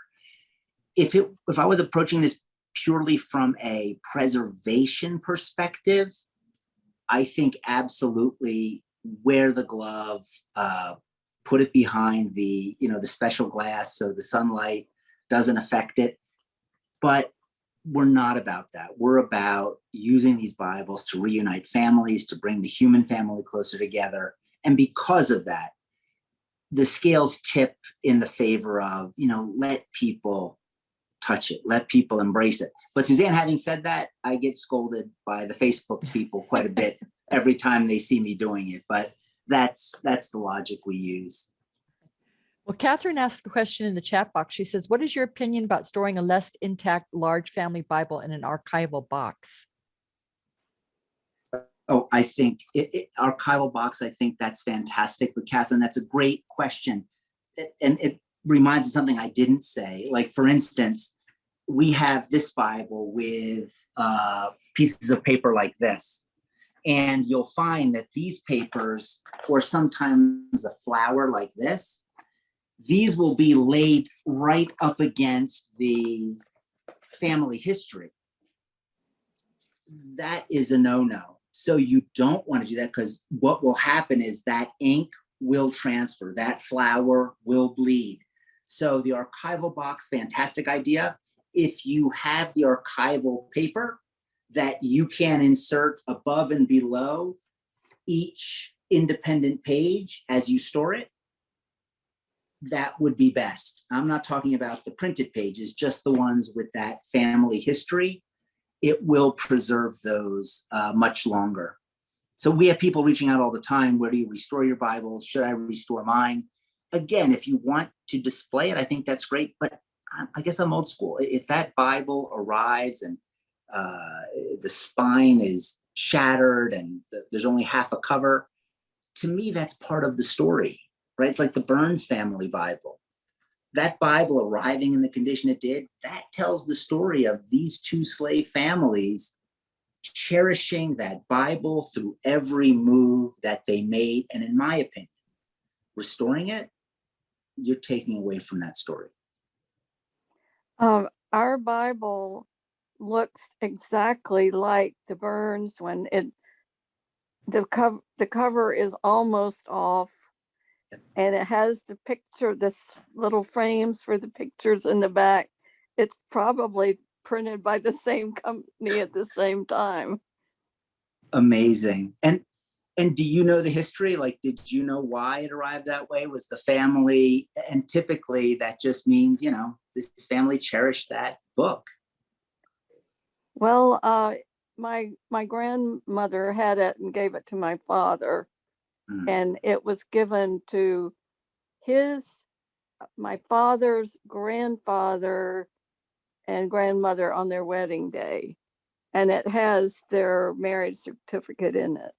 If I was approaching this purely from a preservation perspective, I think absolutely wear the glove, put it behind the special glass so the sunlight doesn't affect it. But we're not about that. We're about using these Bibles to reunite families, to bring the human family closer together. And because of that, the scales tip in the favor of, let people touch it. Let people embrace it. But Suzanne, having said that, I get scolded by the Facebook people quite a bit every time they see me doing it. But that's the logic we use. Well, Catherine asked a question in the chat box. She says, what is your opinion about storing a less intact large family Bible in an archival box? Oh, I think archival box, I think that's fantastic. But Catherine, that's a great question. And it reminds me of something I didn't say. Like, for instance, we have this Bible with pieces of paper like this. And you'll find that these papers, or sometimes a flower like this, these will be laid right up against the family history. That is a no-no. So you don't want to do that, because what will happen is that ink will transfer, that flower will bleed. So the archival box, fantastic idea. If you have the archival paper that you can insert above and below each independent page as you store it, that would be best. I'm not talking about the printed pages, just the ones with that family history. It will preserve those much longer. So we have people reaching out all the time. Where do you restore your Bibles? Should I restore mine? Again, if you want to display it, I think that's great. But I guess I'm old school. If that Bible arrives and the spine is shattered and there's only half a cover, to me, that's part of the story, right? It's like the Burns family Bible. That Bible arriving in the condition it did, that tells the story of these two slave families cherishing that Bible through every move that they made. And in my opinion, restoring it, you're taking away from that story. Our Bible looks exactly like the Burns when the cover is almost off, and it has the picture, this little frames for the pictures in the back. It's probably printed by the same company at the same time. Amazing. And do you know the history? Like, did you know why it arrived that way? Was the family, and typically that just means, this family cherished that book. Well, my grandmother had it and gave it to my father, and it was given to my father's grandfather and grandmother on their wedding day, and it has their marriage certificate in it,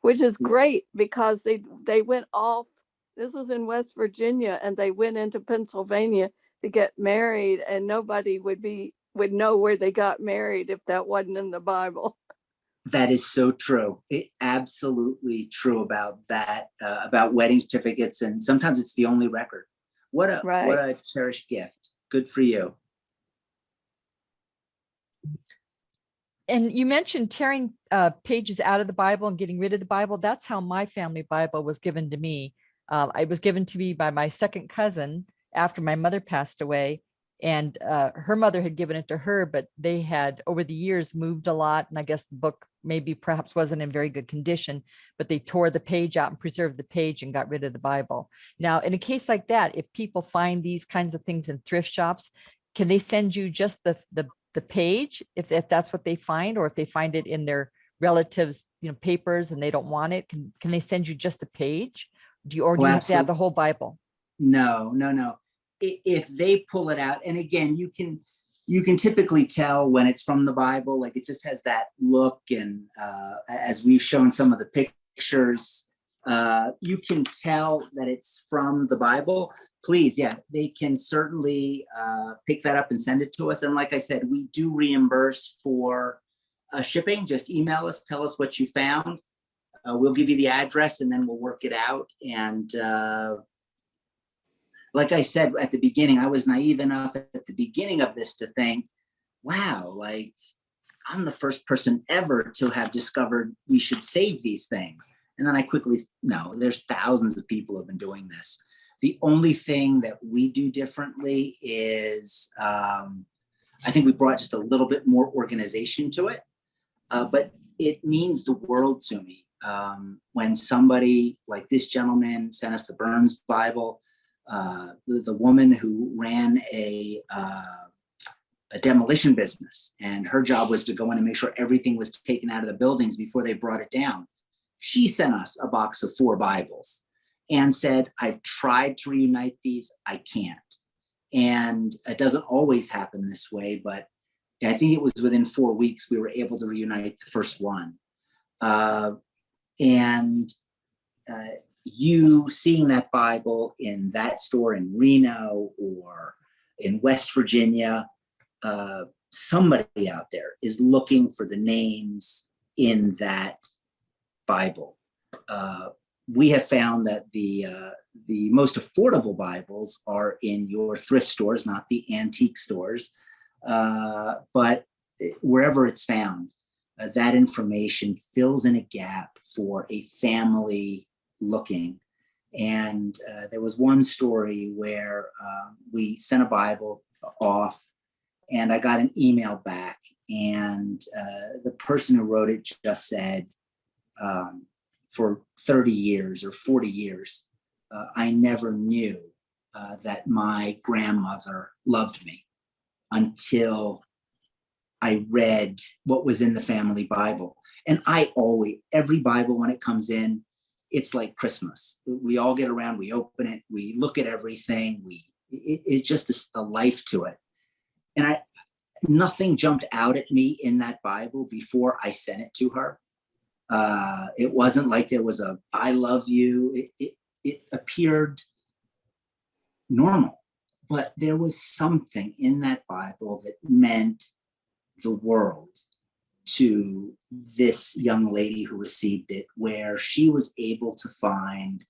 which is great because they went off. This was in West Virginia, and they went into Pennsylvania to get married, and nobody would know where they got married if that wasn't in the Bible. That is so true. Absolutely true about that, about wedding certificates. And sometimes it's the only record. What a cherished gift. Good for you. And you mentioned tearing pages out of the Bible and getting rid of the Bible. That's how my family Bible was given to me. It was given to me by my second cousin after my mother passed away. And her mother had given it to her, but they had over the years moved a lot. And I guess the book perhaps wasn't in very good condition, but they tore the page out and preserved the page and got rid of the Bible. Now, in a case like that, if people find these kinds of things in thrift shops, can they send you just the page if that's what they find, or if they find it in their relatives, papers, and they don't want it, can they send you just the page? Do you have to have the whole Bible? No. If they pull it out, and again, you can typically tell when it's from the Bible, like it just has that look. And as we've shown some of the pictures, you can tell that it's from the Bible. Please, they can certainly pick that up and send it to us. And like I said, we do reimburse for shipping. Just email us, tell us what you found. We'll give you the address, and then we'll work it out. And like I said at the beginning, I was naive enough at the beginning of this to think, wow, like I'm the first person ever to have discovered we should save these things. And then I quickly, no, there's thousands of people who have been doing this. The only thing that we do differently is I think we brought just a little bit more organization to it, but it means the world to me. When somebody like this gentleman sent us the Burns Bible, the woman who ran a a demolition business, and her job was to go in and make sure everything was taken out of the buildings before they brought it down. She sent us a box of 4 Bibles and said, I've tried to reunite these, I can't. And it doesn't always happen this way, but I think it was within 4 weeks we were able to reunite the first one. You seeing that Bible in that store in Reno or in West Virginia, somebody out there is looking for the names in that Bible. We have found that the most affordable Bibles are in your thrift stores, not the antique stores, but wherever it's found, that information fills in a gap for a family looking. And there was one story where we sent a Bible off, and I got an email back, and the person who wrote it just said, for 30 years or 40 years, I never knew that my grandmother loved me until I read what was in the family Bible. And every Bible, when it comes in, it's like Christmas. We all get around, we open it, we look at everything, it's just a life to it. And nothing jumped out at me in that Bible before I sent it to her. It wasn't like there was a I love you. It appeared normal, but there was something in that Bible that meant the world to this young lady who received it, where she was able to find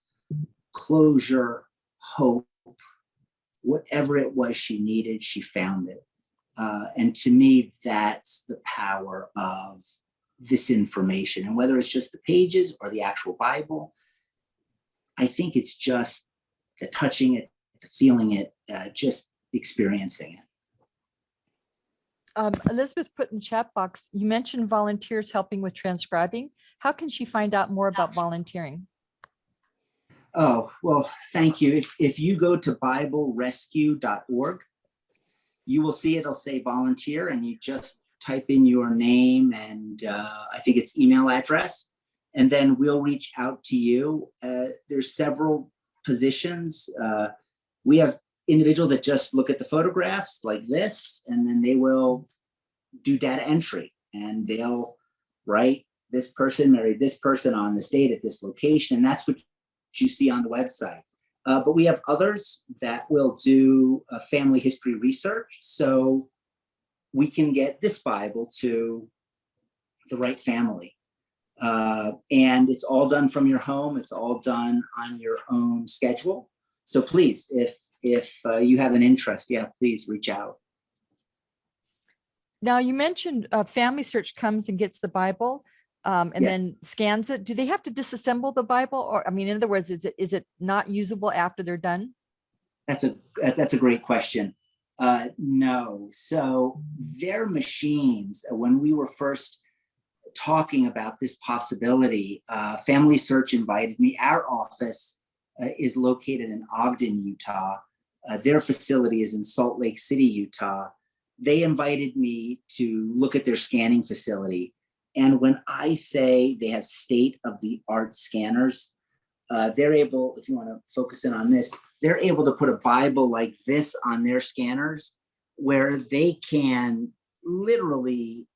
closure, hope, whatever it was she needed, she found it. And to me, that's the power of this information. And whether it's just the pages or the actual Bible, I think it's just the touching it, the feeling it, just experiencing it. Elizabeth put in the chat box, you mentioned volunteers helping with transcribing. How can she find out more about volunteering? Oh, well, thank you. If you go to BibleRescue.org, you will see it'll say volunteer, and you just type in your name and I think it's email address, and then we'll reach out to you. There's several positions. We have individuals that just look at the photographs like this, and then they will do data entry, and they'll write this person married this person on this date at this location, and that's what you see on the website. But we have others that will do family history research, so we can get this Bible to the right family. And it's all done from your home. It's all done on your own schedule. So please, if you have an interest, please reach out. Now, you mentioned Family Search comes and gets the Bible and then scans it. Do they have to disassemble the Bible? Or, I mean, in other words, is it not usable after they're done? That's a great question. No. So their machines, when we were first talking about this possibility, Family Search invited me. Our office is located in Ogden, Utah. Their facility is in Salt Lake City, Utah. They invited me to look at their scanning facility. And when I say they have state-of-the-art scanners, they're able, if you want to focus in on this, they're able to put a Bible like this on their scanners where they can literally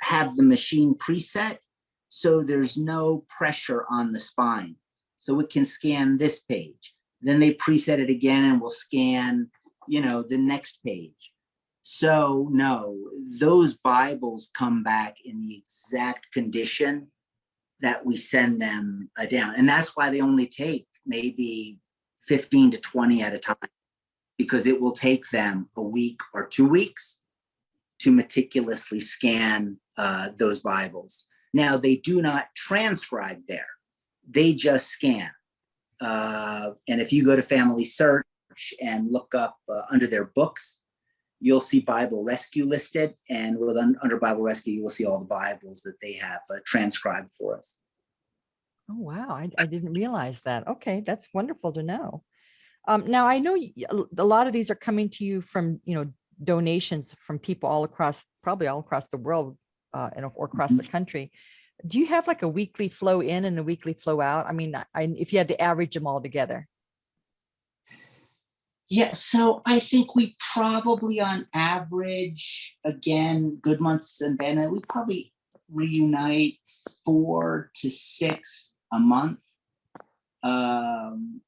have the machine preset, so there's no pressure on the spine. So it can scan this page. Then they preset it again and will scan, the next page. So no, those Bibles come back in the exact condition that we send them down. And that's why they only take maybe 15 to 20 at a time, because it will take them a week or 2 weeks to meticulously scan those Bibles. Now, they do not transcribe there. They just scan. And if you go to Family Search and look up under their books, you'll see Bible Rescue listed. And under Bible Rescue, you will see all the Bibles that they have transcribed for us. Oh, wow. I didn't realize that. Okay, that's wonderful to know. Now, I know a lot of these are coming to you from, donations from people all across, probably all across the world, or across the country. Do you have like a weekly flow in and a weekly flow out? I mean, if you had to average them all together. Yeah, so I think we probably on average, again, good months and bad, we probably reunite 4 to 6 a month. And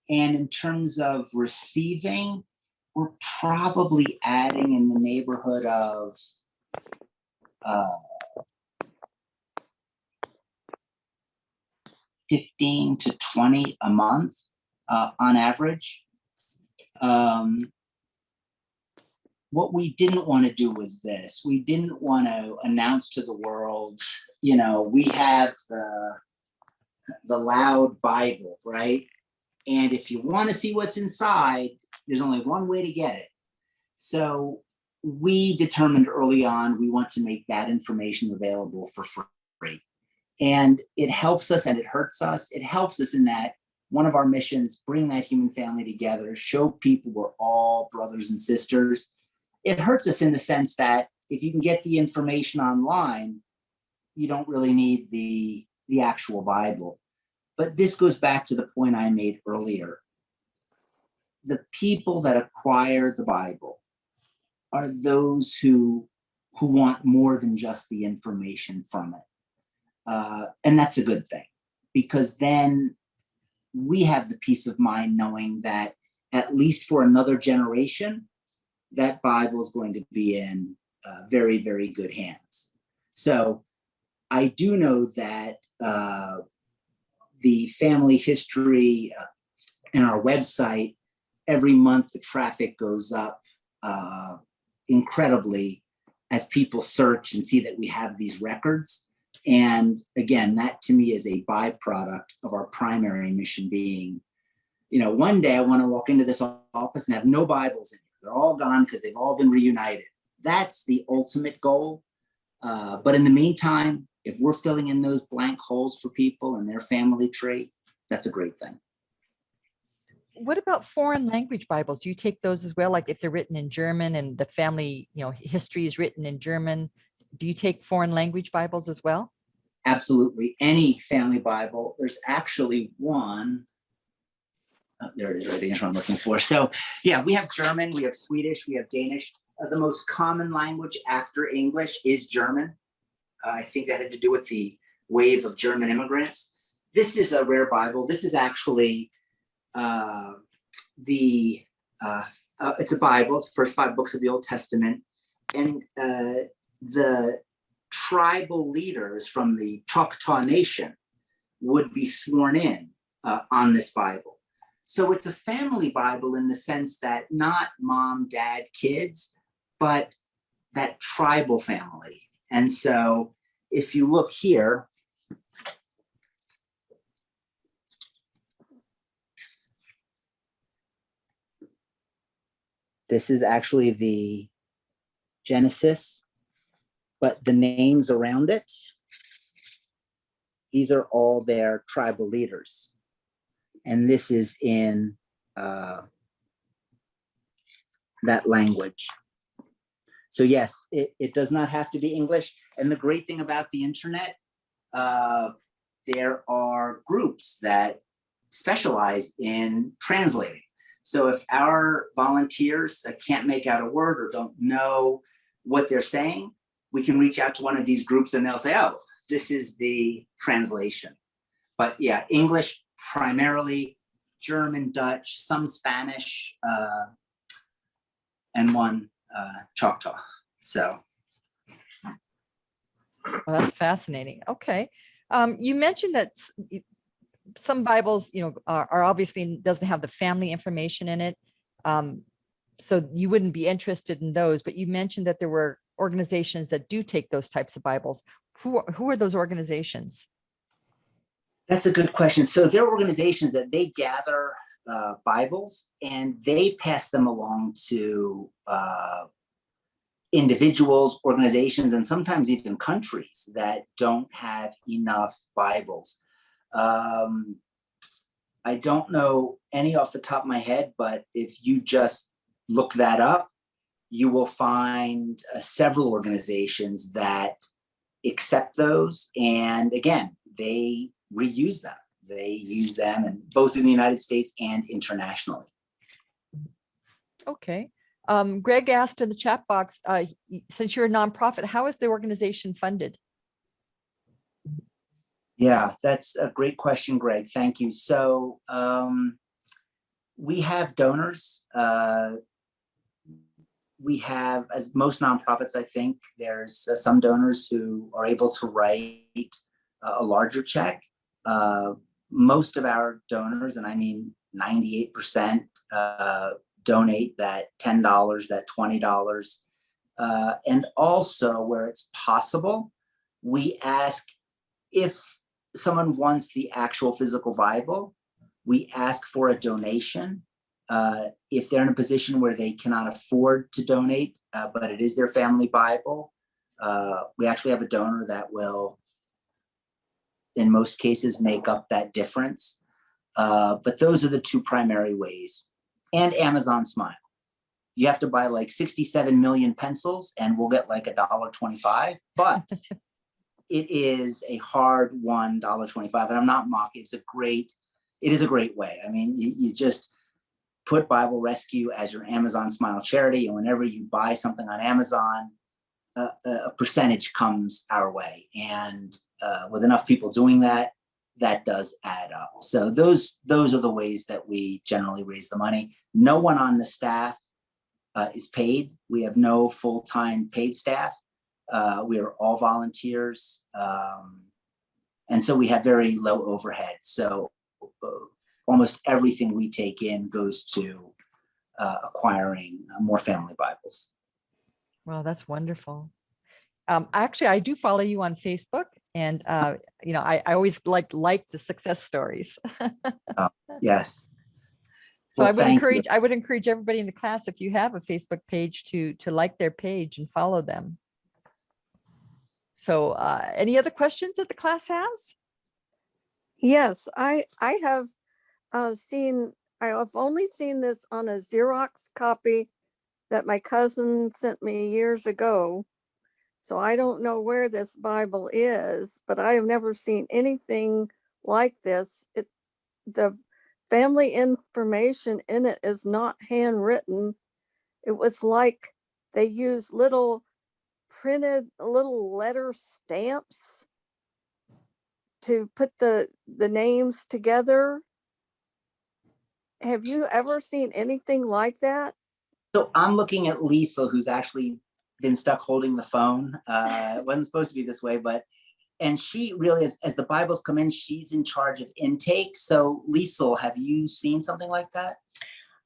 in terms of receiving, we're probably adding in the neighborhood of 15 to 20 a month on average. What we didn't want to do was this. We didn't want to announce to the world, we have the loud Bible, right? And if you want to see what's inside, there's only one way to get it. So we determined early on, we want to make that information available for free. And it helps us and it hurts us. It helps us in that one of our missions, bring that human family together, show people we're all brothers and sisters. It hurts us in the sense that if you can get the information online, you don't really need the actual Bible. But this goes back to the point I made earlier. The people that acquire the Bible are those who want more than just the information from it. And that's a good thing, because then we have the peace of mind knowing that at least for another generation, that Bible is going to be in very, very good hands. So I do know that the family history in our website, every month the traffic goes up incredibly as people search and see that we have these records. And again, that to me is a byproduct of our primary mission being, one day I want to walk into this office and have no Bibles in here. They're all gone because they've all been reunited. That's the ultimate goal. But in the meantime, if we're filling in those blank holes for people and their family tree, that's a great thing. What about foreign language Bibles? Do you take those as well? Like if they're written in German and the family, history is written in German, do you take foreign language Bibles as well? Absolutely. Any family Bible. There's actually one. Oh, there it is, right? That's what I'm looking for. So yeah, we have German, we have Swedish, we have Danish. The most common language after English is German. I think that had to do with the wave of German immigrants. This is a rare Bible. This is actually it's a Bible, the first 5 books of the Old Testament. And the tribal leaders from the Choctaw Nation would be sworn in on this Bible. So it's a family Bible in the sense that not mom, dad, kids, but that tribal family. And so if you look here, this is actually the Genesis, but the names around it, these are all their tribal leaders. And this is in that language. So yes, it does not have to be English. And the great thing about the internet, there are groups that specialize in translating. So if our volunteers can't make out a word or don't know what they're saying, we can reach out to one of these groups and they'll say, oh, this is the translation. But yeah, English primarily, German, Dutch, some Spanish, and one Choctaw. So. Well, that's fascinating. Okay. You mentioned that some Bibles, are obviously doesn't have the family information in it. So you wouldn't be interested in those, but you mentioned that there were organizations that do take those types of Bibles. Who are those organizations? That's a good question. So there are organizations that they gather Bibles and they pass them along to individuals, organizations, and sometimes even countries that don't have enough Bibles. I don't know any off the top of my head, but if you just look that up, you will find several organizations that accept those. And again, they reuse them. They use them in both in the United States and internationally. Okay. Greg asked in the chat box, since you're a nonprofit, how is the organization funded? Yeah, that's a great question, Greg. Thank you. So we have donors. We have, as most nonprofits, I think, there's some donors who are able to write a larger check. Most of our donors, and I mean 98%, donate that $10, that $20. And also, where it's possible, we ask if someone wants the actual physical Bible, we ask for a donation. If they're in a position where they cannot afford to donate, but it is their family Bible, we actually have a donor that will, in most cases, make up that difference. But those are the two primary ways. And Amazon Smile. You have to buy like 67 million pencils and we'll get like $1.25, but it is a hard $1.25. And I'm not mocking, it is a great way. I mean, you just put Bible Rescue as your Amazon Smile charity. And whenever you buy something on Amazon, a percentage comes our way. And with enough people doing that, that does add up. So those are the ways that we generally raise the money. No one on the staff is paid. We have no full-time paid staff. We are all volunteers. And so we have very low overhead. So almost everything we take in goes to acquiring more family Bibles. Well, that's wonderful. Actually, I do follow you on Facebook, and I always like the success stories. Yes. So Well, I would encourage everybody in the class, if you have a Facebook page, to like their page and follow them. So any other questions that the class has? Yes, I have I've only seen this on a Xerox copy that my cousin sent me years ago. So I don't know where this Bible is, but I have never seen anything like this. The family information in it is not handwritten. It was like they used printed little letter stamps to put the names together. Have you ever seen anything like that? So I'm looking at Lisa, who's actually been stuck holding the phone. It wasn't supposed to be this way, and she really, as the Bibles come in, she's in charge of intake. So Lisa, have you seen something like that?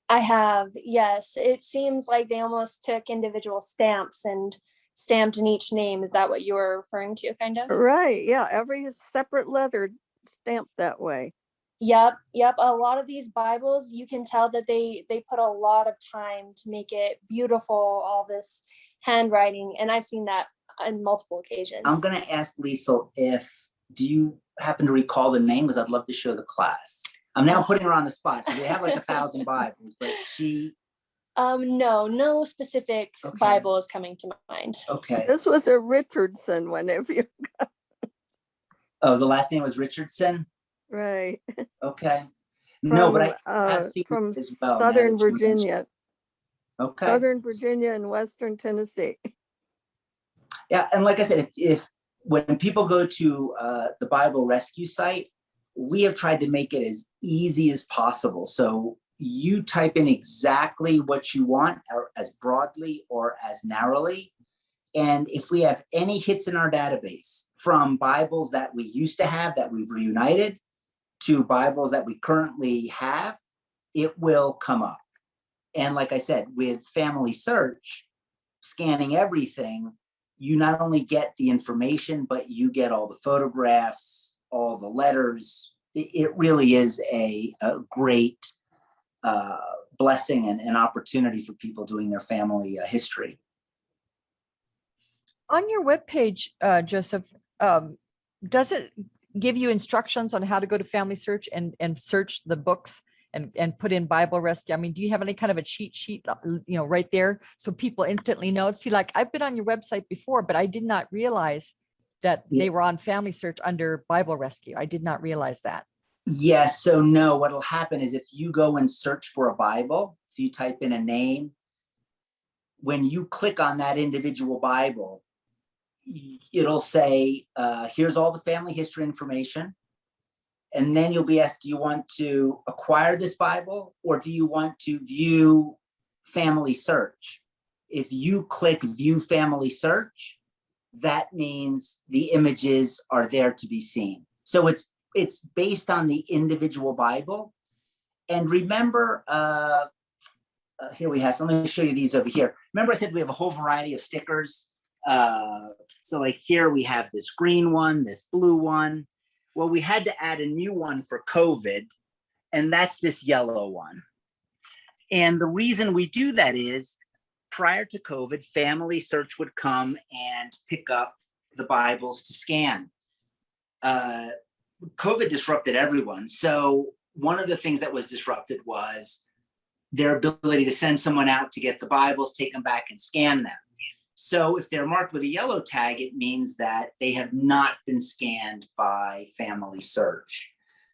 I have, yes. It seems like they almost took individual stamps and stamped in each name. Is that what you were referring to, kind of? Right, yeah, every separate letter stamped that way. Yep. A lot of these Bibles, you can tell that they put a lot of time to make it beautiful, all this handwriting, and I've seen that on multiple occasions. I'm going to ask Lisa, do you happen to recall the name? Because I'd love to show the class. I'm now putting her on the spot because we have like 1,000 Bibles, but she... No specific Bible is coming to mind. Okay. This was a Richardson one, if you... Oh, the last name was Richardson? Right. Okay. No, but I have seen from it as well. Southern Virginia. Okay. Southern Virginia and Western Tennessee. Yeah, and like I said, if when people go to the Bible Rescue site, we have tried to make it as easy as possible. So you type in exactly what you want, or as broadly or as narrowly. And if we have any hits in our database from Bibles that we used to have that we've reunited to Bibles that we currently have, it will come up. And like I said, with Family Search, scanning everything, you not only get the information, but you get all the photographs, all the letters. It really is a great blessing and an opportunity for people doing their family history. On your webpage, Joseph, does it give you instructions on how to go to Family Search and search the books and put in Bible Rescue? I mean, do you have any kind of a cheat sheet, right there so people instantly know? See, like I've been on your website before, but I did not realize that Yeah. they were on Family Search under Bible Rescue. I did not realize that. Yes. So no, what'll happen is if you go and search for a Bible, so you type in a name, when you click on that individual Bible, it'll say, here's all the family history information. And then you'll be asked, do you want to acquire this Bible or do you want to view Family Search? If you click view Family Search, that means the images are there to be seen. So it's based on the individual Bible. And remember, here we have, so let me show you these over here. Remember I said we have a whole variety of stickers. So like here we have this green one, this blue one. Well, we had to add a new one for COVID, and that's this yellow one. And the reason we do that is prior to COVID, Family Search would come and pick up the Bibles to scan. COVID disrupted everyone. So one of the things that was disrupted was their ability to send someone out to get the Bibles, take them back and scan them. So if they're marked with a yellow tag, it means that they have not been scanned by Family Search.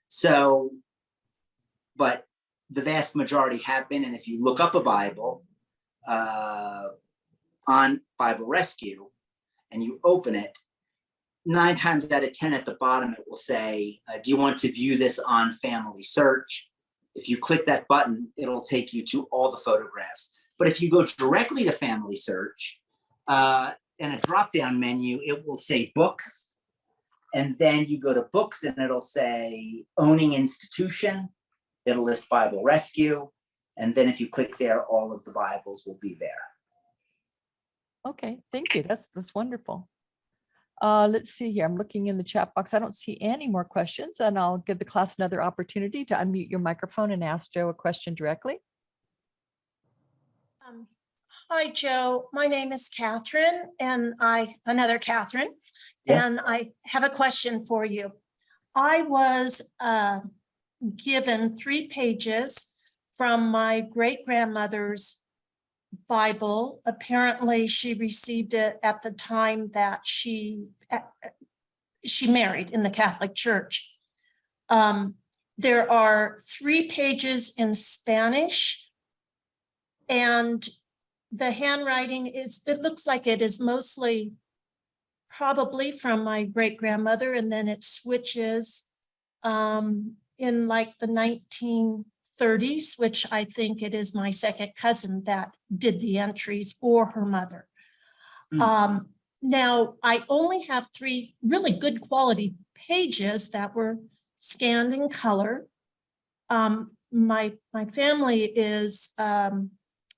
So, but the vast majority have been, and if you look up a Bible on Bible Rescue and you open it, 9 times out of 10 at the bottom, it will say, do you want to view this on Family Search? If you click that button, it'll take you to all the photographs. But if you go directly to Family Search, in a drop-down menu, it will say books. And then you go to books and it'll say owning institution. It'll list Bible Rescue. And then if you click there, all of the Bibles will be there. Okay, thank you. That's wonderful. Let's see here. I'm looking in the chat box. I don't see any more questions, and I'll give the class another opportunity to unmute your microphone and ask Joe a question directly. Hi, Joe. My name is Catherine, and another Catherine, Yes. and I have a question for you. I was given 3 pages from my great-grandmother's Bible. Apparently, she received it at the time that she married in the Catholic Church. There are 3 pages in Spanish, and the handwriting it looks like it is mostly probably from my great-grandmother, and then it switches in like the 1930s, which I think it is my second cousin that did the entries or her mother. Now, I only have 3 really good quality pages that were scanned in color. My family is,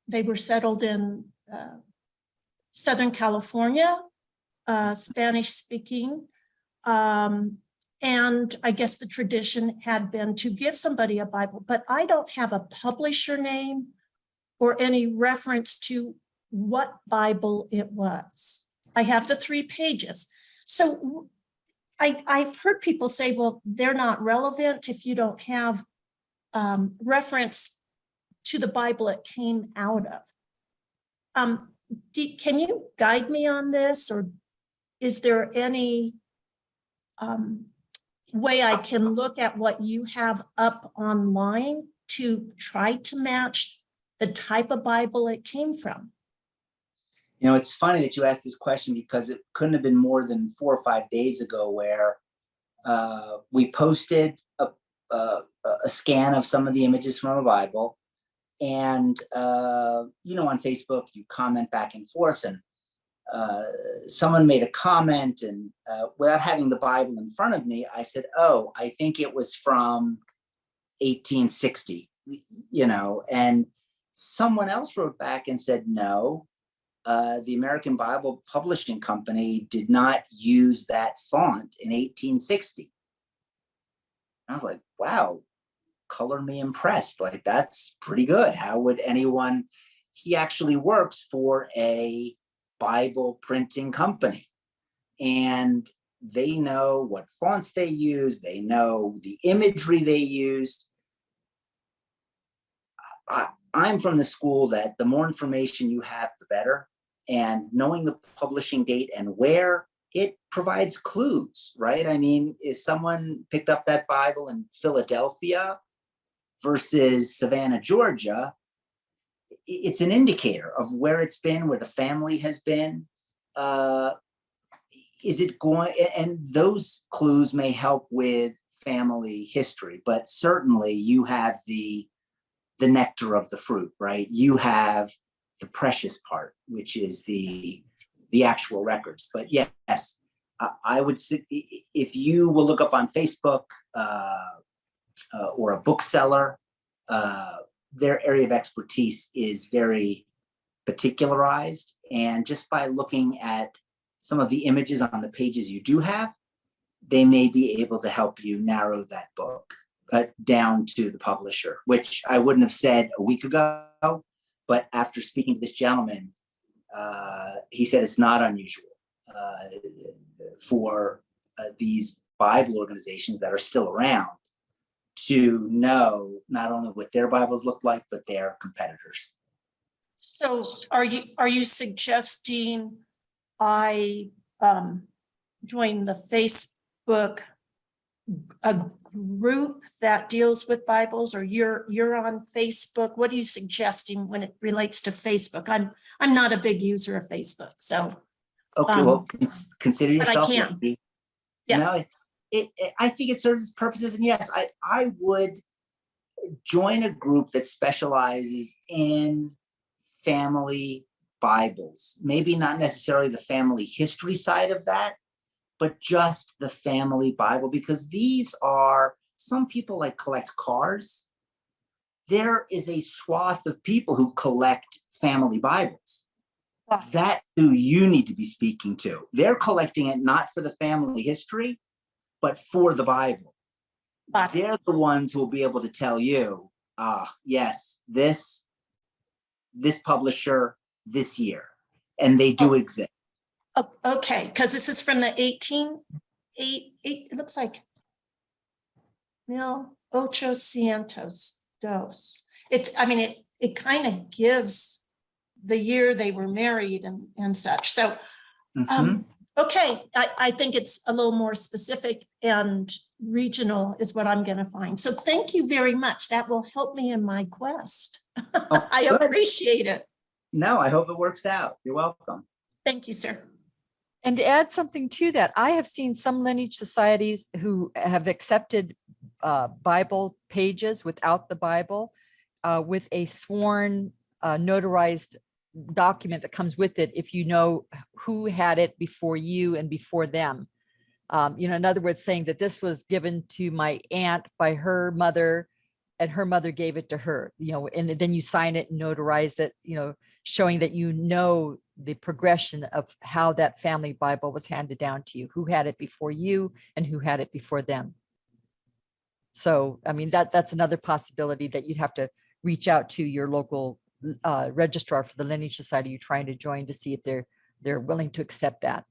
they were settled in Southern California, Spanish speaking. And I guess the tradition had been to give somebody a Bible, but I don't have a publisher name or any reference to what Bible it was. I have the 3 pages. So I've heard people say, well, they're not relevant if you don't have reference to the Bible it came out of. Can you guide me on this, or is there any way I can look at what you have up online to try to match the type of Bible it came from? You know, it's funny that you asked this question because it couldn't have been more than 4 or 5 days ago where we posted a scan of some of the images from a Bible. And, on Facebook, you comment back and forth, and someone made a comment, and without having the Bible in front of me, I said, oh, I think it was from 1860, and someone else wrote back and said, no, the American Bible Publishing Company did not use that font in 1860. I was like, wow, color me impressed. Like, that's pretty good. How would anyone? He actually works for a Bible printing company, and they know what fonts they use. They know the imagery they used. I'm from the school that the more information you have, the better. And knowing the publishing date and where, it provides clues, right? I mean, if someone picked up that Bible in Philadelphia versus Savannah, Georgia, it's an indicator of where it's been, where the family has been. Is it going, and those clues may help with family history, but certainly you have the nectar of the fruit, right? You have the precious part, which is the actual records. But yes, I would say if you will look up on Facebook or a bookseller, their area of expertise is very particularized. And just by looking at some of the images on the pages you do have, they may be able to help you narrow that book down to the publisher, which I wouldn't have said a week ago. But after speaking to this gentleman, he said it's not unusual for these Bible organizations that are still around to know not only what their Bibles look like, but their competitors. So are you suggesting I join the Facebook a group that deals with Bibles, or you're on Facebook? What are you suggesting when it relates to Facebook? I'm not a big user of Facebook, so. Okay, well, consider but I yourself can. lucky. Yeah. No, I think it serves its purposes, and yes, I would join a group that specializes in family Bibles. Maybe not necessarily the family history side of that, but just the family Bible, because these are, some people like collect cars. There is a swath of people who collect family Bibles. Wow. That's who you need to be speaking to. They're collecting it not for the family history, but for the Bible. They're the ones who will be able to tell you, yes, this publisher this year, and they do exist. Oh, okay, because this is from the 1888, it looks like Ocho Cientos dos. It kind of gives the year they were married and such. So, okay, I think it's a little more specific and regional is what I'm going to find. So thank you very much. That will help me in my quest. I appreciate it. No, I hope it works out. You're welcome. Thank you, sir. And to add something to that, I have seen some lineage societies who have accepted Bible pages without the Bible with a sworn notarized document that comes with it if you know who had it before you and before them. In other words, saying that this was given to my aunt by her mother and her mother gave it to her, and then you sign it and notarize it, showing that the progression of how that family Bible was handed down to you, who had it before you and who had it before them. So, that's another possibility that you'd have to reach out to your local registrar for the lineage society you're trying to join to see if they're willing to accept that.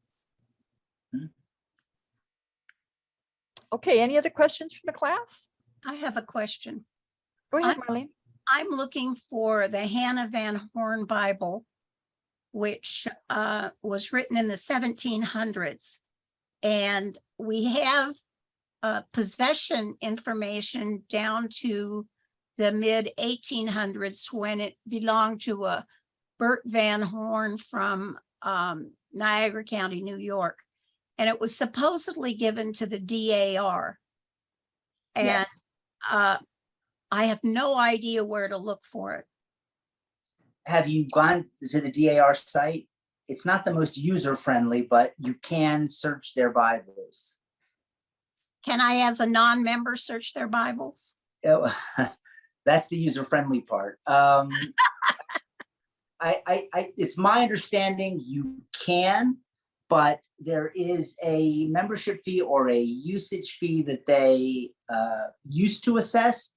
Okay, any other questions from the class? I have a question. Go ahead, Marlene. I'm looking for the Hannah Van Horn Bible, which was written in the 1700s. And we have possession information down to the mid 1800s when it belonged to a Bert Van Horn from Niagara County, New York. And it was supposedly given to the DAR. And Yes. I have no idea where to look for it. Have you gone to the DAR site? It's not the most user-friendly, but you can search their Bibles. Can I, as a non-member, search their Bibles? That's the user-friendly part. It's my understanding you can, but there is a membership fee or a usage fee that they used to assess.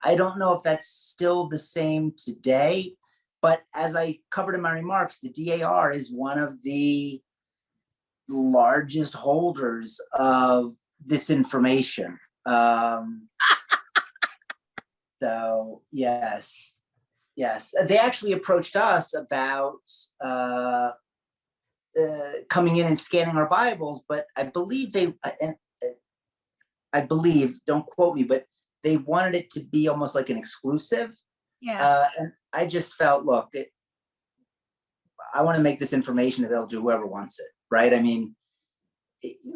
I don't know if that's still the same today, but as I covered in my remarks, the DAR is one of the largest holders of this information. So yes. Yes, they actually approached us about coming in and scanning our Bibles, but I believe don't quote me, but they wanted it to be almost like an exclusive. Yeah, And I just felt, look, I want to make this information available to whoever wants it, right? I mean,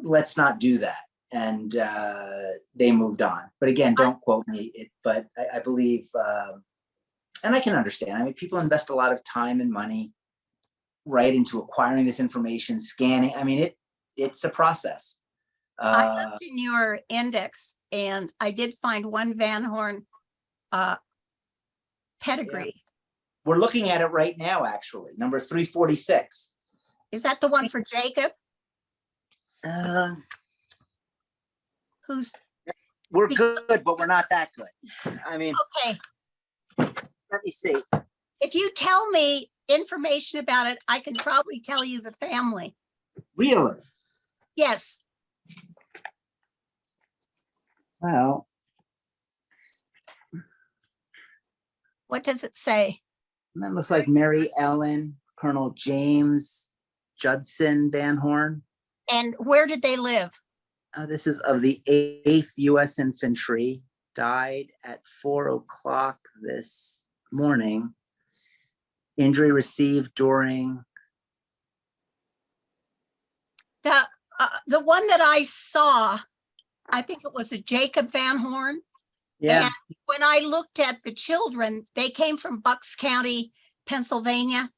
let's not do that. And they moved on. But again, don't quote me, but I believe, and I can understand. I mean, people invest a lot of time and money right into acquiring this information, scanning. I mean, it's a process. I looked in your index and I did find one Van Horn pedigree. We're looking at it right now, actually, number 346. Is that the one for Jacob? Who's, We're good, but we're not that good. I mean, okay, let me see. if you tell me information about it, I can probably tell you the family. Really? Yes, Well, what does it say? that looks like Mary Ellen, Colonel James Judson Van Horn. And where did they live? This is of the 8th U.S. Infantry, died at 4 o'clock this morning. Injury received during. The one that I saw, I think it was a Jacob Van Horn. Yeah. And when I looked at the children, they came from Bucks County, Pennsylvania.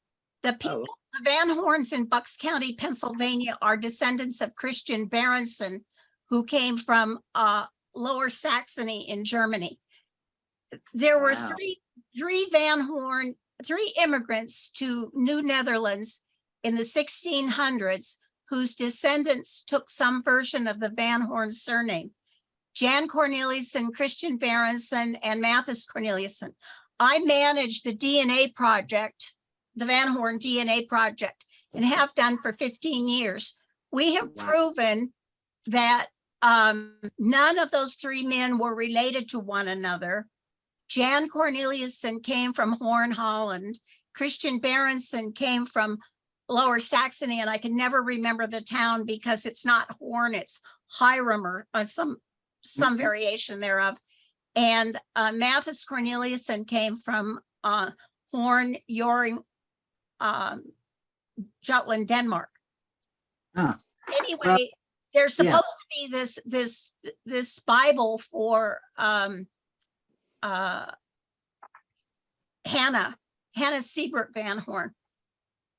The people, the Van Horns in Bucks County, Pennsylvania are descendants of Christian Berenson, who came from Lower Saxony in Germany. There were Wow. three immigrants to New Netherlands in the 1600s, whose descendants took some version of the Van Horn surname. Jan Corneliussen, Christian Berenson, and Mathis Corneliussen. I managed the DNA project, the Van Horn DNA project, and have done for 15 years. We have proven that none of those three men were related to one another. Jan Corneliussen came from Horn, Holland. Christian Berenson came from Lower Saxony, and I can never remember the town because it's not Horn, it's Hiram or some variation thereof. And Mathis Corneliussen came from Horn, Joring, Jutland, Denmark. Anyway, there's supposed to be this Bible for Hannah Siebert Van Horn,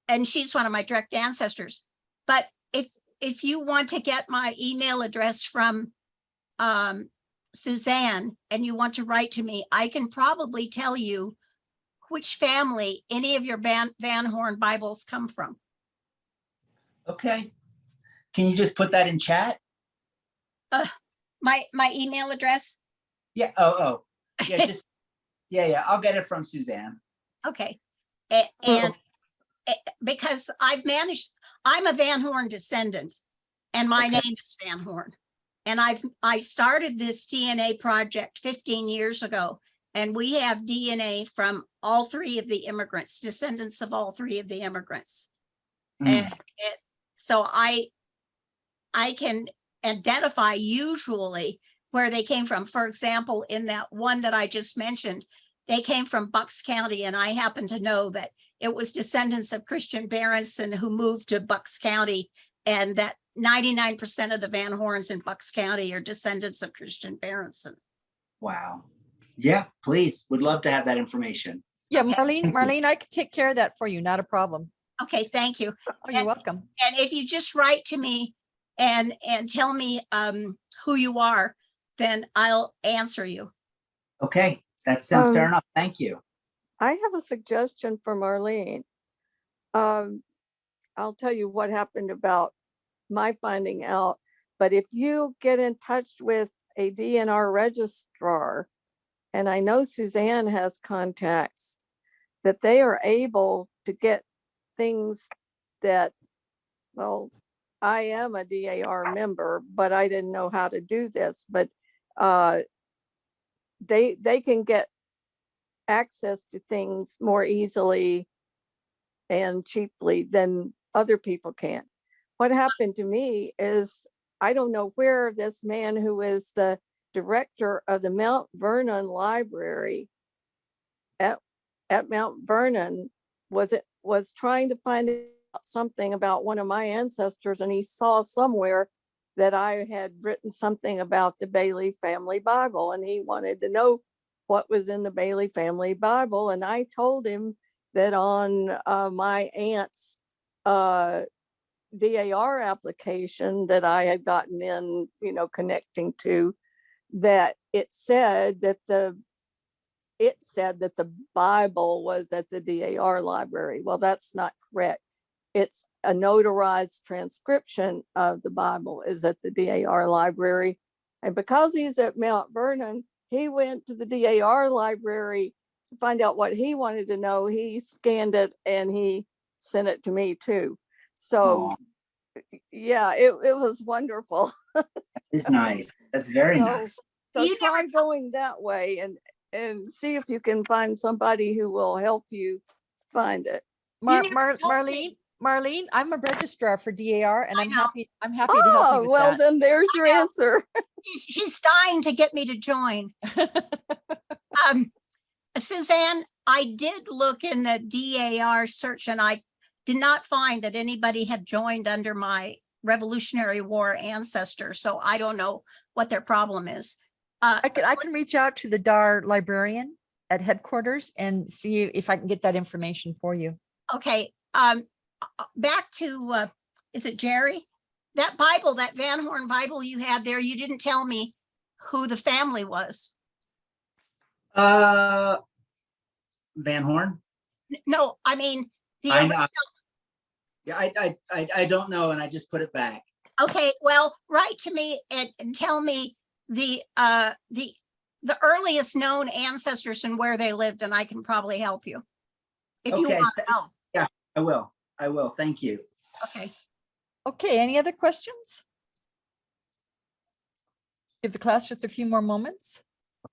and she's one of my direct ancestors. But if you want to get my email address from Suzanne and you want to write to me, I can probably tell you which family any of your Van Horn Bibles come from. Okay. Can you just put that in chat? My email address? Yeah. Oh. Yeah. Just yeah. I'll get it from Suzanne. Okay. And because I'm a Van Horn descendant, and my name is Van Horn. And I started this DNA project 15 years ago, and we have DNA from all three of the immigrants, descendants of all three of the immigrants. And so I can identify usually where they came from. For example, in that one that I just mentioned, they came from Bucks County, and I happen to know that it was descendants of Christian Berenson who moved to Bucks County, and that 99% of the Van Horns in Bucks County are descendants of Christian Berenson. Wow. Yeah, please. Would love to have that information. Yeah, Okay. Marlene, I could take care of that for you. Not a problem. Okay, thank you. Oh, you're welcome. And if you just write to me and tell me who you are, then I'll answer you. Okay. That sounds fair enough. Thank you. I have a suggestion for Marlene. I'll tell you what happened about my finding out, but if you get in touch with a DNR registrar, and I know Suzanne has contacts, that they are able to get things that, well, I am a DAR member, but I didn't know how to do this, but they can get access to things more easily and cheaply than other people can. What happened to me is, I don't know where this man who is the director of the Mount Vernon Library at Mount Vernon was trying to find out something about one of my ancestors, and he saw somewhere that I had written something about the Bailey family Bible, and he wanted to know what was in the Bailey family Bible. And I told him that on my aunt's DAR application that I had gotten in, connecting to, that it said that the Bible was at the DAR library. Well, that's not correct. It's a notarized transcription of the Bible is at the DAR library. And because he's at Mount Vernon, he went to the DAR library to find out what he wanted to know. He scanned it and he sent it to me too. So yeah, it was wonderful. It's nice. That's very nice. So You try going that way and see if you can find somebody who will help you find it. Marlene, I'm a registrar for DAR, and I I'm know. happy to help you with Well, that. then there's your know. answer. She's dying to get me to join. Suzanne, I did look in the DAR search and I did not find that anybody had joined under my Revolutionary War ancestor. So I don't know what their problem is. I can reach out to the DAR librarian at headquarters and see if I can get that information for you. Okay. Back to, is it Jerry? That Bible, that Van Horn Bible you had there, you didn't tell me who the family was. Van Horn? No, I mean, the I know. original. Yeah, I don't know, and I just put it back. Okay, well, write to me and tell me the earliest known ancestors and where they lived, and I can probably help you. If you Okay. want to know. Yeah, I will. Thank you. Okay. Okay, any other questions? Give the class just a few more moments.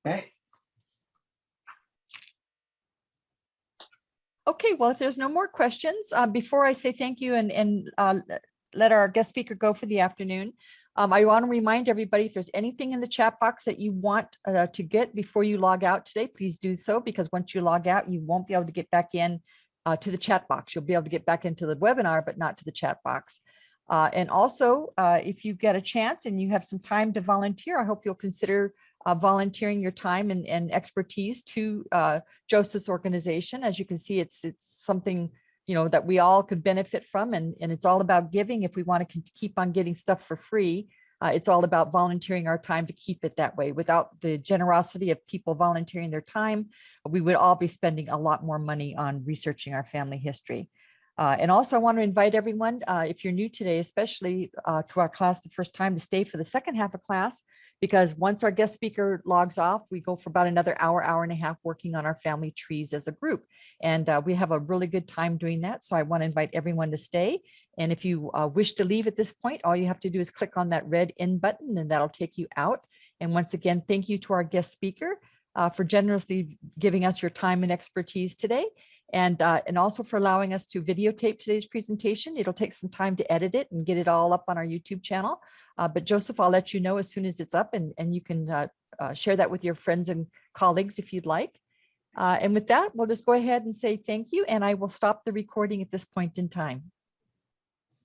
Okay. Okay, well, if there's no more questions, before I say thank you and let our guest speaker go for the afternoon, I want to remind everybody, if there's anything in the chat box that you want to get before you log out today, please do so, because once you log out, you won't be able to get back in to the chat box. You'll be able to get back into the webinar, but not to the chat box. And also, if you get a chance and you have some time to volunteer, I hope you'll consider volunteering your time and expertise to Joseph's organization. As you can see, it's something that we all could benefit from, and it's all about giving. If we want to keep on getting stuff for free, it's all about volunteering our time to keep it that way. Without the generosity of people volunteering their time, we would all be spending a lot more money on researching our family history. And also I want to invite everyone, if you're new today, especially to our class the first time, to stay for the second half of class, because once our guest speaker logs off, we go for about another hour and a half working on our family trees as a group. And we have a really good time doing that. So I want to invite everyone to stay. And if you wish to leave at this point, all you have to do is click on that red end button and that'll take you out. And once again, thank you to our guest speaker for generously giving us your time and expertise today. And also for allowing us to videotape today's presentation. It'll take some time to edit it and get it all up on our YouTube channel. But Joseph, I'll let you know as soon as it's up, and you can share that with your friends and colleagues if you'd like. And with that, we'll just go ahead and say thank you, and I will stop the recording at this point in time.